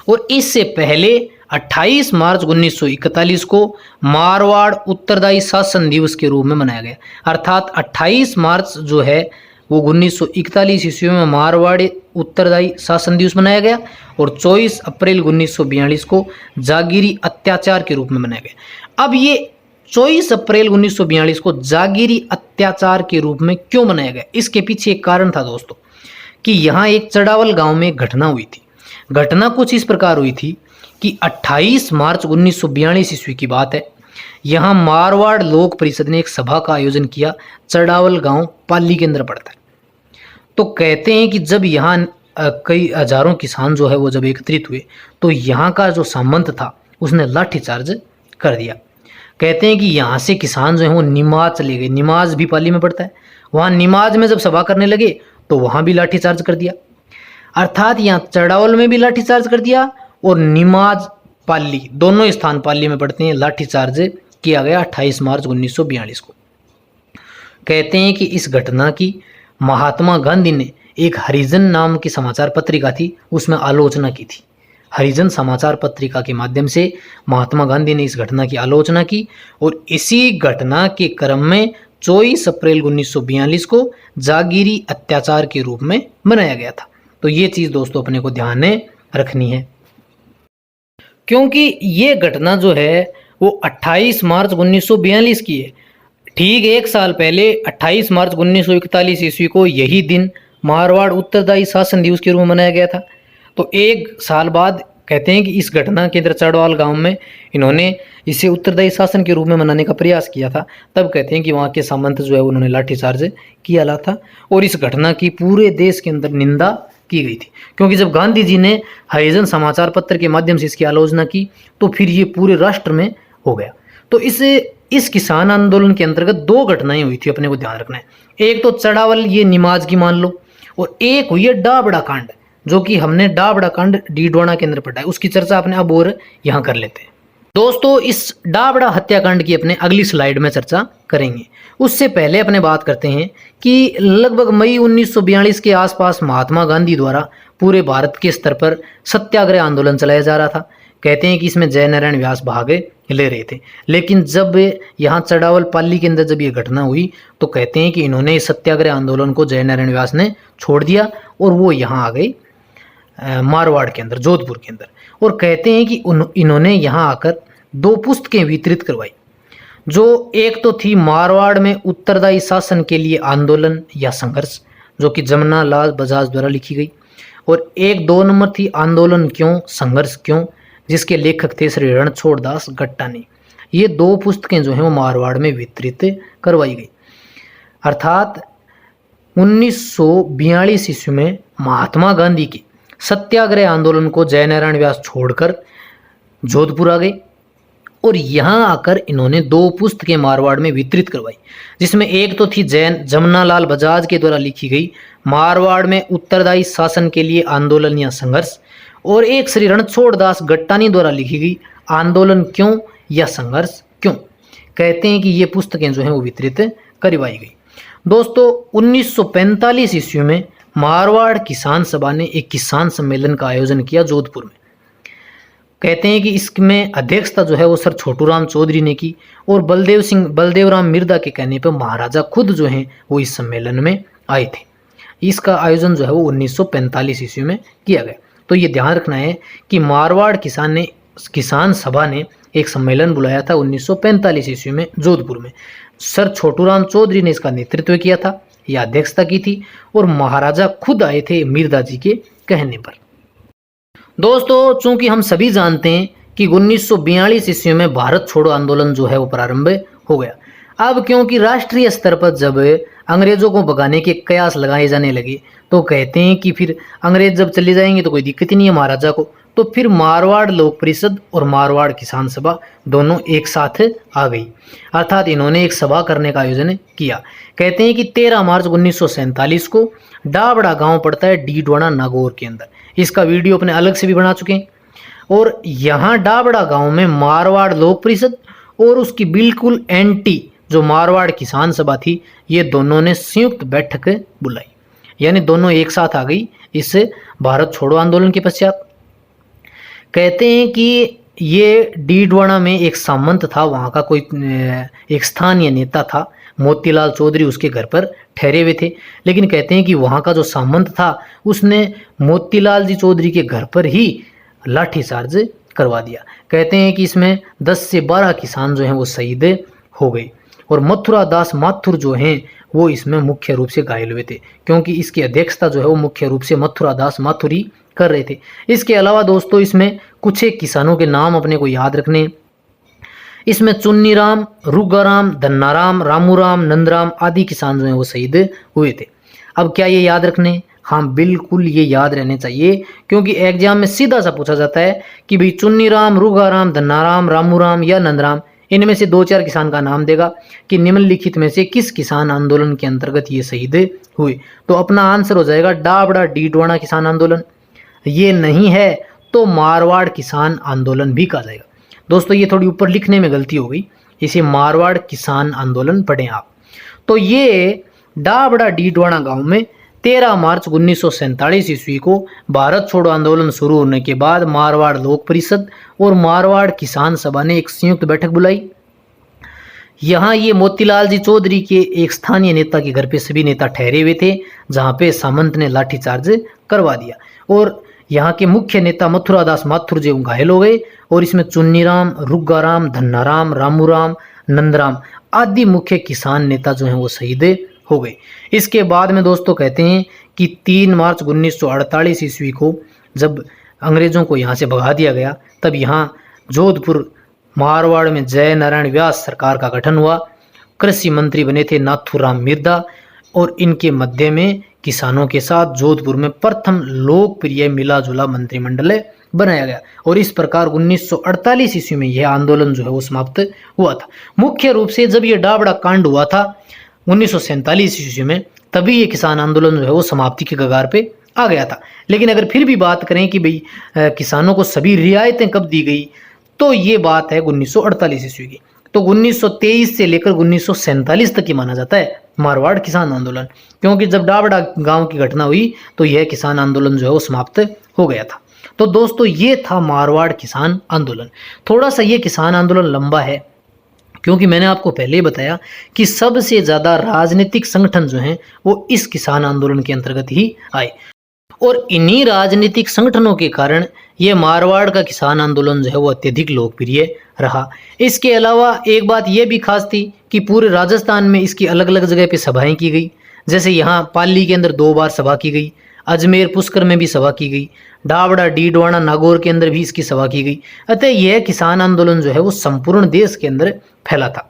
और इससे पहले 28 मार्च 1941 को मारवाड़ उत्तरदायी शासन दिवस के रूप में मनाया गया। अर्थात 28 मार्च जो है वो 1941 ईस्वी में मारवाड़ी उत्तरदायी शासन दिवस मनाया गया और 24 अप्रैल 1942 को जागीरी अत्याचार के रूप में मनाया गया। अब ये 24 अप्रैल 1942 को जागीरी अत्याचार के रूप में क्यों मनाया गया, इसके पीछे एक कारण था दोस्तों कि यहाँ एक चढ़ावल गांव में एक घटना हुई थी। घटना कुछ इस प्रकार हुई थी कि 28 मार्च 1942 ईस्वी की बात है, यहाँ मारवाड़ लोक परिषद ने एक सभा का आयोजन किया। चढ़ावल गांव पाली के अंदर पड़ता है। तो कहते हैं कि जब यहाँ कई हजारों किसान जो है वो जब एकत्रित हुए तो यहाँ का जो सामंत था उसने लाठीचार्ज कर दिया। कहते हैं कि यहाँ से किसान जो है वो निमाज चले गए। निमाज भी पाली में पड़ता है। वहाँ निमाज में जब सभा करने लगे तो वहाँ भी लाठीचार्ज कर दिया। अर्थात यहाँ चढ़ावल में भी लाठीचार्ज कर दिया और निमाज पाली, दोनों स्थान पाली में पड़ते हैं, लाठीचार्ज किया गया 28 मार्च 1942 को। कहते हैं कि इस घटना की महात्मा गांधी ने एक हरिजन नाम की समाचार पत्रिका थी, उसमें आलोचना की थी। हरिजन समाचार पत्रिका के माध्यम से महात्मा गांधी ने इस घटना की आलोचना की और इसी घटना के क्रम में 24 अप्रैल 1942 को जागीरी अत्याचार के रूप में मनाया गया था। तो ये चीज़ दोस्तों अपने को ध्यान में रखनी है, क्योंकि ये घटना जो है वो 28 मार्च 1942 की है। ठीक एक साल पहले 28 मार्च 1941 ईस्वी को यही दिन मारवाड़ उत्तरदायी शासन दिवस के रूप में मनाया गया था। तो एक साल बाद कहते हैं कि इस घटना के अंदर चढ़वाल गांव में इन्होंने इसे उत्तरदायी शासन के रूप में मनाने का प्रयास किया था। तब कहते हैं कि वहाँ के सामंत जो है उन्होंने लाठीचार्ज किया था और इस घटना की पूरे देश के अंदर निंदा की गई थी, क्योंकि जब गांधी जी ने हरिजन समाचार पत्र के माध्यम से इसकी आलोचना की तो फिर ये पूरे राष्ट्र में हो गया। तो इस किसान आंदोलन के अंतर्गत दो घटनाएं हुई थी, अपने को ध्यान रखना है। एक तो चढ़ावल ये निमाज की मान लो, और एक हुई है डाबड़ा कांड, जो कि हमने डाबड़ा कांड डीडवाना के अंदर पढ़ा है। उसकी चर्चा अपने अब और यहाँ कर लेते हैं। दोस्तों इस डाबड़ा हत्याकांड की अपने अगली स्लाइड में चर्चा करेंगे। उससे पहले अपने बात करते हैं कि लगभग मई 1942 के आसपास महात्मा गांधी द्वारा पूरे भारत के स्तर पर सत्याग्रह आंदोलन चलाया जा रहा था। कहते हैं कि इसमें जय नारायण व्यास भाग ले रहे थे, लेकिन जब यहाँ चढ़ावल पाली के अंदर जब ये घटना हुई तो कहते हैं कि इन्होंने इस सत्याग्रह आंदोलन को जय नारायण व्यास ने छोड़ दिया और वो यहाँ आ गई मारवाड़ के अंदर, जोधपुर के अंदर। और कहते हैं कि इन्होंने यहाँ आकर दो पुस्तकें वितरित करवाई, जो एक तो थी मारवाड़ में उत्तरदायी शासन के लिए आंदोलन या संघर्ष, जो कि जमुना लाल बजाज द्वारा लिखी गई, और एक 2 नंबर थी आंदोलन क्यों संघर्ष क्यों, जिसके लेखक थे श्री रणछोड़ दास गट्टानी। ये दो पुस्तकें जो हैं वो मारवाड़ में वितरित करवाई गई। अर्थात 1942 ईस्वी में महात्मा गांधी के सत्याग्रह आंदोलन को जय नारायण व्यास छोड़कर जोधपुर आ गए और यहाँ आकर इन्होंने दो पुस्तकें मारवाड़ में वितरित करवाई, जिसमें एक तो थी जमुना लाल बजाज के द्वारा लिखी गई मारवाड़ में उत्तरदायी शासन के लिए आंदोलन या संघर्ष, और एक श्री रणछोड़ दास गट्टानी द्वारा लिखी गई आंदोलन क्यों या संघर्ष क्यों। कहते हैं कि ये पुस्तकें जो हैं वो वितरित करवाई गई। दोस्तों 1945 ईस्वी में मारवाड़ किसान सभा ने एक किसान सम्मेलन का आयोजन किया जोधपुर में। कहते हैं कि इसमें अध्यक्षता जो है वो सर छोटूराम चौधरी ने की और बलदेव राम मिर्दा के कहने पर महाराजा खुद जो हैं वो इस सम्मेलन में आए थे। इसका आयोजन जो है वो 1945 ईस्वी में किया गया। तो ये ध्यान रखना है कि मारवाड़ किसान सभा ने एक सम्मेलन बुलाया था 1945 ईस्वी में जोधपुर में। सर छोटूराम चौधरी ने इसका नेतृत्व किया था या अध्यक्षता की थी और महाराजा खुद आए थे मिर्दा जी के कहने पर। दोस्तों चूंकि हम सभी जानते हैं कि 1942 ईस्वी में भारत छोड़ो आंदोलन जो है वो प्रारंभ हो गया। अब क्योंकि राष्ट्रीय स्तर पर जब अंग्रेजों को भगाने के कयास लगाए जाने लगे तो कहते हैं कि फिर अंग्रेज जब चले जाएंगे तो कोई दिक्कत ही नहीं है महाराजा को, तो फिर मारवाड़ लोक परिषद और मारवाड़ किसान सभा दोनों एक साथ आ गई। अर्थात इन्होंने एक सभा करने का आयोजन किया। कहते हैं कि 13 मार्च 1947 को डाबड़ा गांव पड़ता है डीडवाना नागौर के अंदर। इसका वीडियो अपने अलग से भी बना चुके हैं। और यहाँ डाबड़ा गांव में मारवाड़ लोक परिषद और उसकी बिल्कुल एंटी जो मारवाड़ किसान सभा थी, ये दोनों ने संयुक्त बैठक बुलाई, यानी दोनों एक साथ आ गई इस भारत छोड़ो आंदोलन के पश्चात। कहते हैं कि ये डीडवाना में एक सामंत था, वहाँ का कोई एक स्थानीय नेता था, मोतीलाल चौधरी उसके घर पर ठहरे हुए थे। लेकिन कहते हैं कि वहाँ का जो सामंत था उसने मोतीलाल जी चौधरी के घर पर ही लाठीचार्ज करवा दिया। कहते हैं कि इसमें 10 से 12 किसान जो हैं वो शहीद हो गए और मथुरा दास माथुर जो हैं वो इसमें मुख्य रूप से घायल हुए थे, क्योंकि इसकी अध्यक्षता जो है वो मुख्य रूप से मथुरा दास माथुर ही कर रहे थे। इसके अलावा दोस्तों इसमें कुछ एक किसानों के नाम अपने को याद रखने। इसमें चुन्नीराम, रुगाराम, धन्नाराम, रामूराम, नंदराम आदि किसान जो हैं वो शहीद हुए थे। अब क्या ये याद रखने? हाँ बिल्कुल ये याद रहने चाहिए, क्योंकि एग्जाम में सीधा सा पूछा जाता है कि भाई चुन्नीराम, रुगाराम, धन्नाराम, रामूराम या नंदराम, इनमें से 2-4 किसान का नाम देगा कि निम्नलिखित में से किस किसान आंदोलन के अंतर्गत ये शहीद हुए। तो अपना आंसर हो जाएगा डाबड़ा डीडवाना किसान आंदोलन। ये नहीं है तो मारवाड़ किसान आंदोलन भी कहा जाएगा। दोस्तों ये थोड़ी ऊपर लिखने में गलती हो गई, इसे मारवाड़ किसान आंदोलन पढ़ें आप। तो ये डाबड़ा डीडवाना गांव में 13 मार्च 1947 ईस्वी को भारत छोड़ो आंदोलन शुरू होने के बाद मारवाड़ लोक परिषद और मारवाड़ किसान सभा ने एक संयुक्त बैठक बुलाई। यहाँ ये मोतीलाल जी चौधरी के एक स्थानीय नेता के घर पे सभी नेता ठहरे हुए थे, जहाँ पे सामंत ने लाठीचार्ज करवा दिया और यहाँ के मुख्य नेता मथुरादास माथुर जी घायल हो गए और इसमें चुन्नीराम, रुग्गाराम, धन्नाराम, रामूराम, नंदराम आदि मुख्य किसान नेता जो हैं वो शहीद हो गए। इसके बाद में दोस्तों कहते हैं कि 3 मार्च 1948 ईस्वी को जब अंग्रेजों को यहाँ से भगा दिया गया, तब यहाँ जोधपुर मारवाड़ में जय नारायण व्यास सरकार का गठन हुआ। कृषि मंत्री बने थे नाथूराम मिर्धा और इनके मध्य में किसानों के साथ जोधपुर में प्रथम लोकप्रिय मिला जुला मंत्रिमंडल बनाया गया और इस प्रकार 1948 ईस्वी में यह आंदोलन जो है वो समाप्त हुआ था। मुख्य रूप से जब यह डाबड़ा कांड हुआ था 1947 ईस्वी में, तभी ये किसान आंदोलन जो है वो समाप्ति के कगार पे आ गया था। लेकिन अगर फिर भी बात करें कि भाई किसानों को सभी रियायतें कब दी गई, तो ये बात है 1948 ईस्वी की। तो 1923 से लेकर 1947 तक की माना जाता है मारवाड़ किसान आंदोलन, क्योंकि जब डाबड़ा गांव की घटना हुई तो यह किसान आंदोलन जो है वो समाप्त हो गया था। तो दोस्तों ये था मारवाड़ किसान आंदोलन। थोड़ा सा ये किसान आंदोलन लंबा है, क्योंकि मैंने आपको पहले ही बताया कि सबसे ज़्यादा राजनीतिक संगठन जो हैं वो इस किसान आंदोलन के अंतर्गत ही आए और इन्हीं राजनीतिक संगठनों के कारण ये मारवाड़ का किसान आंदोलन जो है वो अत्यधिक लोकप्रिय रहा। इसके अलावा एक बात ये भी खास थी कि पूरे राजस्थान में इसकी अलग अलग जगह पे सभाएं की गई। जैसे यहाँ पाली के अंदर 2 बार सभा की गई, अजमेर पुष्कर में भी सभा की गई, डाबड़ा डीडवाना नागौर के अंदर भी इसकी सभा की गई। अतः यह किसान आंदोलन जो है वो संपूर्ण देश के अंदर फैला था।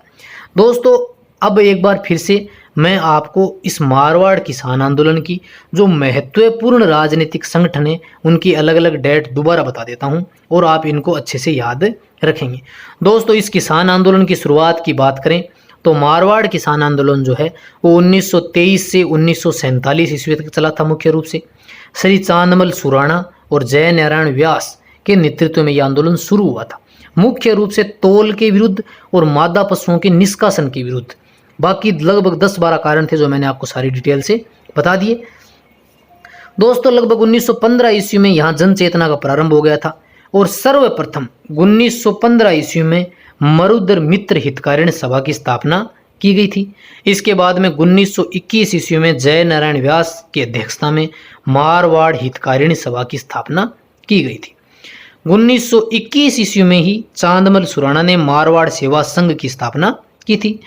दोस्तों अब एक बार फिर से मैं आपको इस मारवाड़ किसान आंदोलन की जो महत्वपूर्ण राजनीतिक संगठन है उनकी अलग अलग डेट दोबारा बता देता हूं और आप इनको अच्छे से याद रखेंगे। दोस्तों इस किसान आंदोलन की शुरुआत की बात करें तो मारवाड़ किसान आंदोलन जो है वो 1923 से 1947 ईस्वी तक चला था। मुख्य रूप से श्री चांदमल सुराणा और जय नारायण व्यास के नेतृत्व में यह आंदोलन शुरू हुआ था। मुख्य रूप से तोल के विरुद्ध और मादा पशुओं के निष्कासन के विरुद्ध। बाकी लगभग 10-12 कारण थे जो मैंने आपको सारी डिटेल से बता दिए। दोस्तों लगभग 1915 ईस्वी में यहाँ जन चेतना का प्रारंभ हो गया था और सर्वप्रथम 1915 ईस्वी में मरुधर मित्र हितकारिणी सभा की स्थापना की गई थी। इसके बाद में 1921 ईस्वी में जय नारायण व्यास की अध्यक्षता में मारवाड़ हितकारिणी सभा की स्थापना की गई थी। 1921 ईस्वी में ही चांदमल सुराणा ने मारवाड़ सेवा संघ की स्थापना की थी।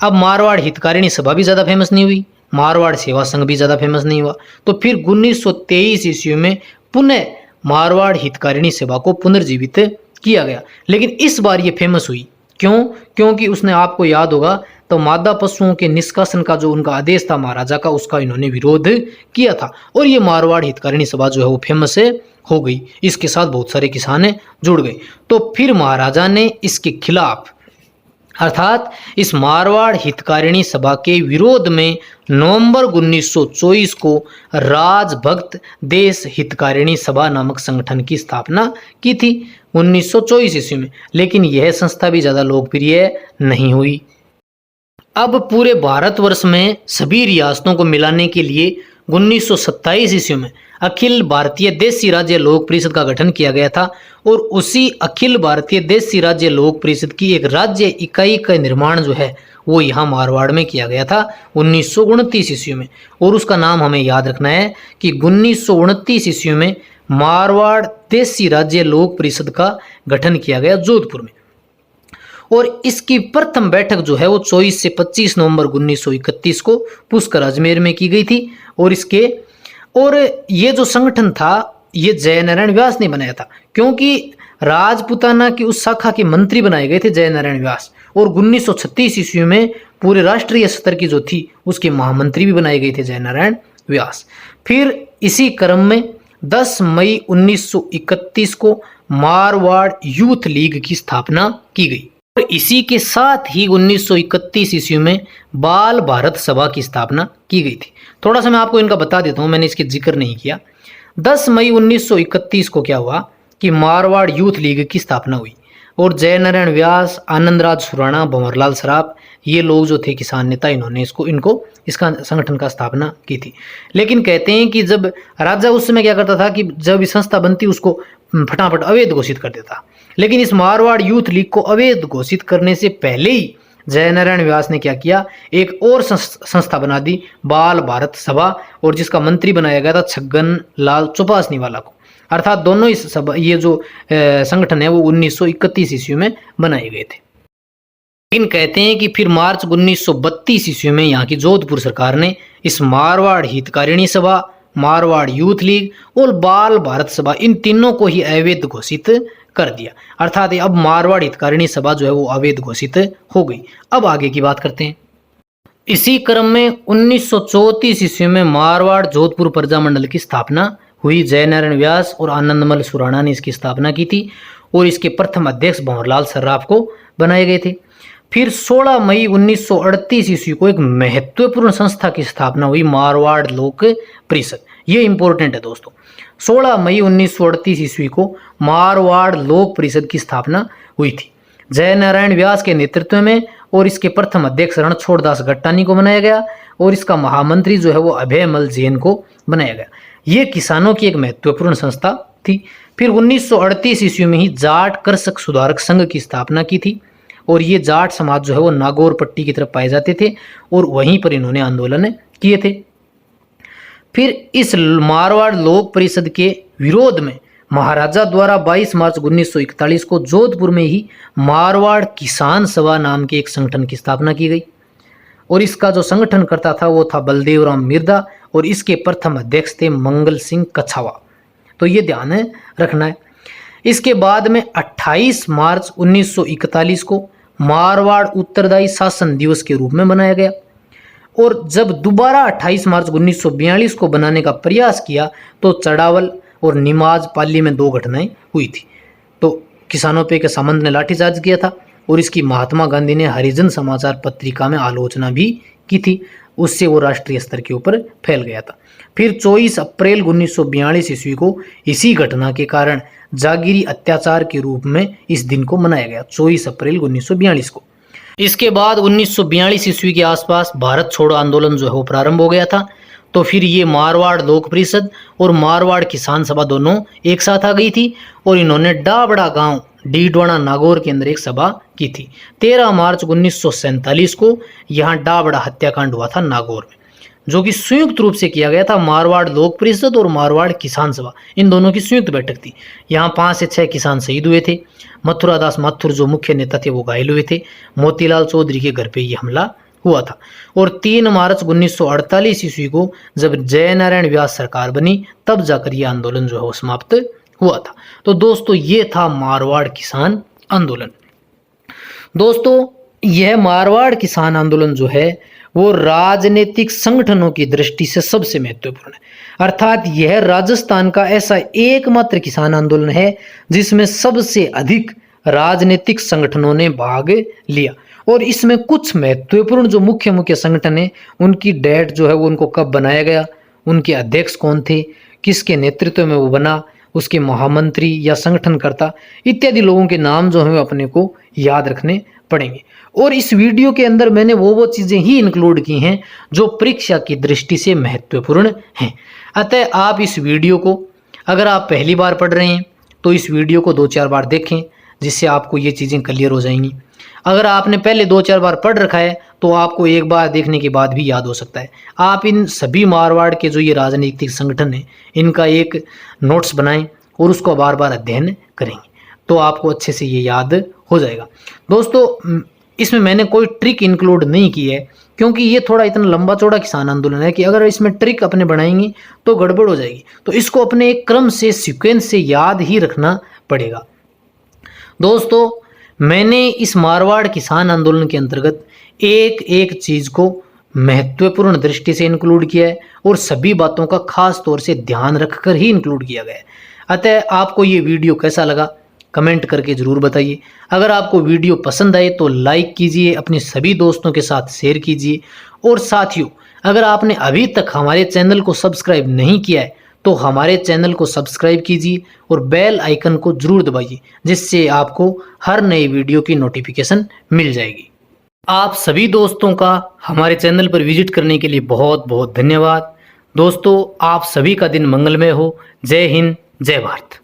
अब मारवाड़ हितकारिणी सभा भी ज़्यादा फेमस नहीं हुई, मारवाड़ सेवा संघ भी ज़्यादा फेमस नहीं हुआ, तो फिर 1923 ईस्वी में पुनः मारवाड़ हितकारिणी सभा को पुनर्जीवित किया गया। लेकिन इस बार ये फेमस हुई क्यों? क्योंकि उसने, आपको याद होगा, तो मादा पशुओं के निष्कासन का जो उनका आदेश था महाराजा का, उसका इन्होंने विरोध किया था और ये मारवाड़ हितकारिणी सभा जो है वो फेमस हो गई। इसके साथ बहुत सारे किसान जुड़ गए। तो फिर महाराजा ने इसके खिलाफ अर्थात इस मारवाड़ हितकारिणी सभा के विरोध में नवंबर 1924 को राजभक्त देश हितकारिणी सभा नामक संगठन की स्थापना की थी 1924 ईस्वी में। लेकिन यह संस्था भी ज़्यादा लोकप्रिय नहीं हुई। अब पूरे भारतवर्ष में सभी रियासतों को मिलाने के लिए 1927 ईस्वी में अखिल भारतीय देशी राज्य लोक परिषद का गठन किया गया था और उसी अखिल भारतीय देशी राज्य लोक परिषद की एक राज्य इकाई का निर्माण जो है वो यहाँ मारवाड़ में किया गया था 1929 ईस्वी में। और उसका नाम हमें याद रखना है कि 1929 ईस्वी में मारवाड़ देशी राज्य लोक परिषद का गठन किया गया जोधपुर में। और इसकी प्रथम बैठक जो है वो 24 से 25 नवंबर 1931 को पुष्कर अजमेर में की गई थी। और ये जो संगठन था ये जय नारायण व्यास ने बनाया था, क्योंकि राजपुताना की उस शाखा के मंत्री बनाए गए थे जय नारायण व्यास। और 1936 ईस्वी में पूरे राष्ट्रीय स्तर की जो थी उसके महामंत्री भी बनाए गए थे जय नारायण व्यास। फिर इसी क्रम में 10 मई 1931 को मारवाड़ यूथ लीग की स्थापना की गई और इसी के साथ ही 1931 ईस्वी में बाल भारत सभा की स्थापना की गई थी। थोड़ा सा मैं आपको इनका बता देता हूँ, मैंने इसके जिक्र नहीं किया। 10 मई 1931 को क्या हुआ कि मारवाड़ यूथ लीग की स्थापना हुई। और जय नारायण व्यास, आनंदराज सुराणा, भंवरलाल सराफ, ये लोग जो थे किसान नेता, इन्होंने इसका संगठन का स्थापना की थी। लेकिन कहते हैं कि जब राजा उस समय क्या करता था कि जब ये संस्था बनती उसको फटाफट अवैध घोषित कर देता। लेकिन इस मारवाड़ यूथ लीग को अवैध घोषित करने से पहले ही जय नारायण व्यास ने क्या किया, एक और संस्था बना दी, बाल भारत सभा, और जिसका मंत्री बनाया गया था छगन लाल चौपासनीवाला को। अर्थात दोनों इस सभा, ये जो संगठन है वो 1931 ईस्वी में बनाए गए थे। लेकिन कहते हैं कि फिर मार्च 1932 ईस्वी में यहाँ की जोधपुर सरकार ने इस मारवाड़ हितकारिणी सभा, मारवाड़ यूथ लीग और बाल भारत सभा, इन तीनों को ही अवैध घोषित कर दिया। अर्थात अब मारवाड़ हितकारिणी सभा जो है वो अवैध घोषित हो गई। अब आगे की बात करते हैं। इसी क्रम में 1934 ईस्वी में मारवाड़ जोधपुर प्रजामंडल की स्थापना हुई। जय नारायण व्यास और आनंदमल सुराणा ने इसकी स्थापना की थी और इसके प्रथम अध्यक्ष भंवरलाल सर्राफ को बनाए गए थे। फिर 16 मई 1938 ईस्वी को एक महत्वपूर्ण संस्था की स्थापना हुई, मारवाड़ लोक परिषद। ये इंपॉर्टेंट है दोस्तों। 16 मई 1938 ईस्वी को मारवाड़ लोक परिषद की स्थापना हुई थी जय नारायण व्यास के नेतृत्व में, और इसके प्रथम अध्यक्ष रणछोड़दास गट्टानी को बनाया गया और इसका महामंत्री जो है वो अभयमल जैन को बनाया गया। ये किसानों की एक महत्वपूर्ण संस्था थी। फिर 1938 ईस्वी में ही जाट कृषक सुधारक संघ की स्थापना की थी और ये जाट समाज जो है वो नागौर पट्टी की तरफ पाए जाते थे और वहीं पर इन्होंने आंदोलन किए थे। फिर इस मारवाड़ लोक परिषद के विरोध में महाराजा द्वारा 22 मार्च 1941 को जोधपुर में ही मारवाड़ किसान सभा नाम के एक संगठन की स्थापना की गई और इसका जो संगठन करता था वो था बलदेव राम मिर्दा और इसके प्रथम अध्यक्ष थे मंगल सिंह कछावा। तो ये ध्यान रखना है। इसके बाद में 28 मार्च 1941 को मारवाड़ उत्तरदायी शासन दिवस के रूप में मनाया गया और जब दोबारा 28 मार्च 1942 को बनाने का प्रयास किया तो चढ़ावल और निमाज पाली में 2 घटनाएं हुई थी। तो किसानों पे के सामंत ने लाठीचार्ज किया था और इसकी महात्मा गांधी ने हरिजन समाचार पत्रिका में आलोचना भी की थी, उससे वो राष्ट्रीय स्तर के ऊपर फैल गया था। फिर 24 अप्रैल 1942 ईस्वी को इसी घटना के कारण जागीरी अत्याचार के रूप में इस दिन को मनाया गया, 24 अप्रैल 1942 को। इसके बाद 1942 ईस्वी के आसपास भारत छोड़ो आंदोलन जो है वो प्रारंभ हो गया था। तो फिर ये मारवाड़ लोक परिषद और मारवाड़ किसान सभा दोनों एक साथ आ गई थी और इन्होंने डाबड़ा गांव डीडवाना नागौर के अंदर एक सभा की थी। 13 मार्च 1947 को यहाँ डाबड़ा हत्याकांड हुआ था नागौर में, जो कि संयुक्त रूप से किया गया था। मारवाड़ लोक परिषद और मारवाड़ किसान सभा, इन दोनों की संयुक्त बैठक थी। यहाँ 5 से 6 किसान शहीद हुए थे। मथुरा दास माथुर जो मुख्य नेता थे वो घायल हुए थे। मोतीलाल चौधरी के घर पे ये हमला हुआ था। और 3 मार्च 1948 ईस्वी को जब जय नारायण व्यास सरकार बनी तब जाकर ये आंदोलन जो है वो समाप्त हुआ था। तो दोस्तों ये था मारवाड़ किसान आंदोलन। दोस्तों यह मारवाड़ किसान आंदोलन जो है वो राजनीतिक संगठनों की दृष्टि से सबसे महत्वपूर्ण है। अर्थात यह राजस्थान का ऐसा एकमात्र किसान आंदोलन है जिसमें सबसे अधिक राजनीतिक संगठनों ने भाग लिया और इसमें कुछ महत्वपूर्ण जो मुख्य संगठन है उनकी डेट जो है वो उनको कब बनाया गया, उनके अध्यक्ष कौन थे, किसके नेतृत्व में वो बना, उसके महामंत्री या संगठनकर्ता इत्यादि लोगों के नाम जो है अपने को याद रखने पड़ेंगे। और इस वीडियो के अंदर मैंने वो चीज़ें ही इंक्लूड की हैं जो परीक्षा की दृष्टि से महत्वपूर्ण हैं। अतः आप इस वीडियो को अगर आप पहली बार पढ़ रहे हैं तो इस वीडियो को 2-4 बार देखें जिससे आपको ये चीज़ें क्लियर हो जाएंगी। अगर आपने पहले 2-4 बार पढ़ रखा है तो आपको एक बार देखने के बाद भी याद हो सकता है। आप इन सभी मारवाड़ के जो ये राजनीतिक संगठन है इनका एक नोट्स बनाएं और उसको बार बार अध्ययन करेंगे तो आपको अच्छे से ये याद हो जाएगा। दोस्तों इसमें मैंने कोई ट्रिक इंक्लूड नहीं की है क्योंकि ये थोड़ा इतना लंबा चौड़ा किसान आंदोलन है कि अगर इसमें ट्रिक अपने बनाएंगे तो गड़बड़ हो जाएगी। तो इसको अपने एक क्रम से सीक्वेंस से याद ही रखना पड़ेगा। दोस्तों मैंने इस मारवाड़ किसान आंदोलन के अंतर्गत एक एक चीज़ को महत्वपूर्ण दृष्टि से इंक्लूड किया है और सभी बातों का खास तौर से ध्यान रखकर ही इंक्लूड किया गया है। अतः आपको ये वीडियो कैसा लगा कमेंट करके ज़रूर बताइए। अगर आपको वीडियो पसंद आए तो लाइक कीजिए, अपने सभी दोस्तों के साथ शेयर कीजिए और साथियों अगर आपने अभी तक हमारे चैनल को सब्सक्राइब नहीं किया है तो हमारे चैनल को सब्सक्राइब कीजिए और बेल आइकन को जरूर दबाइए, जिससे आपको हर नई वीडियो की नोटिफिकेशन मिल जाएगी। आप सभी दोस्तों का हमारे चैनल पर विजिट करने के लिए बहुत बहुत धन्यवाद। दोस्तों, आप सभी का दिन मंगलमय हो। जय हिंद, जय भारत।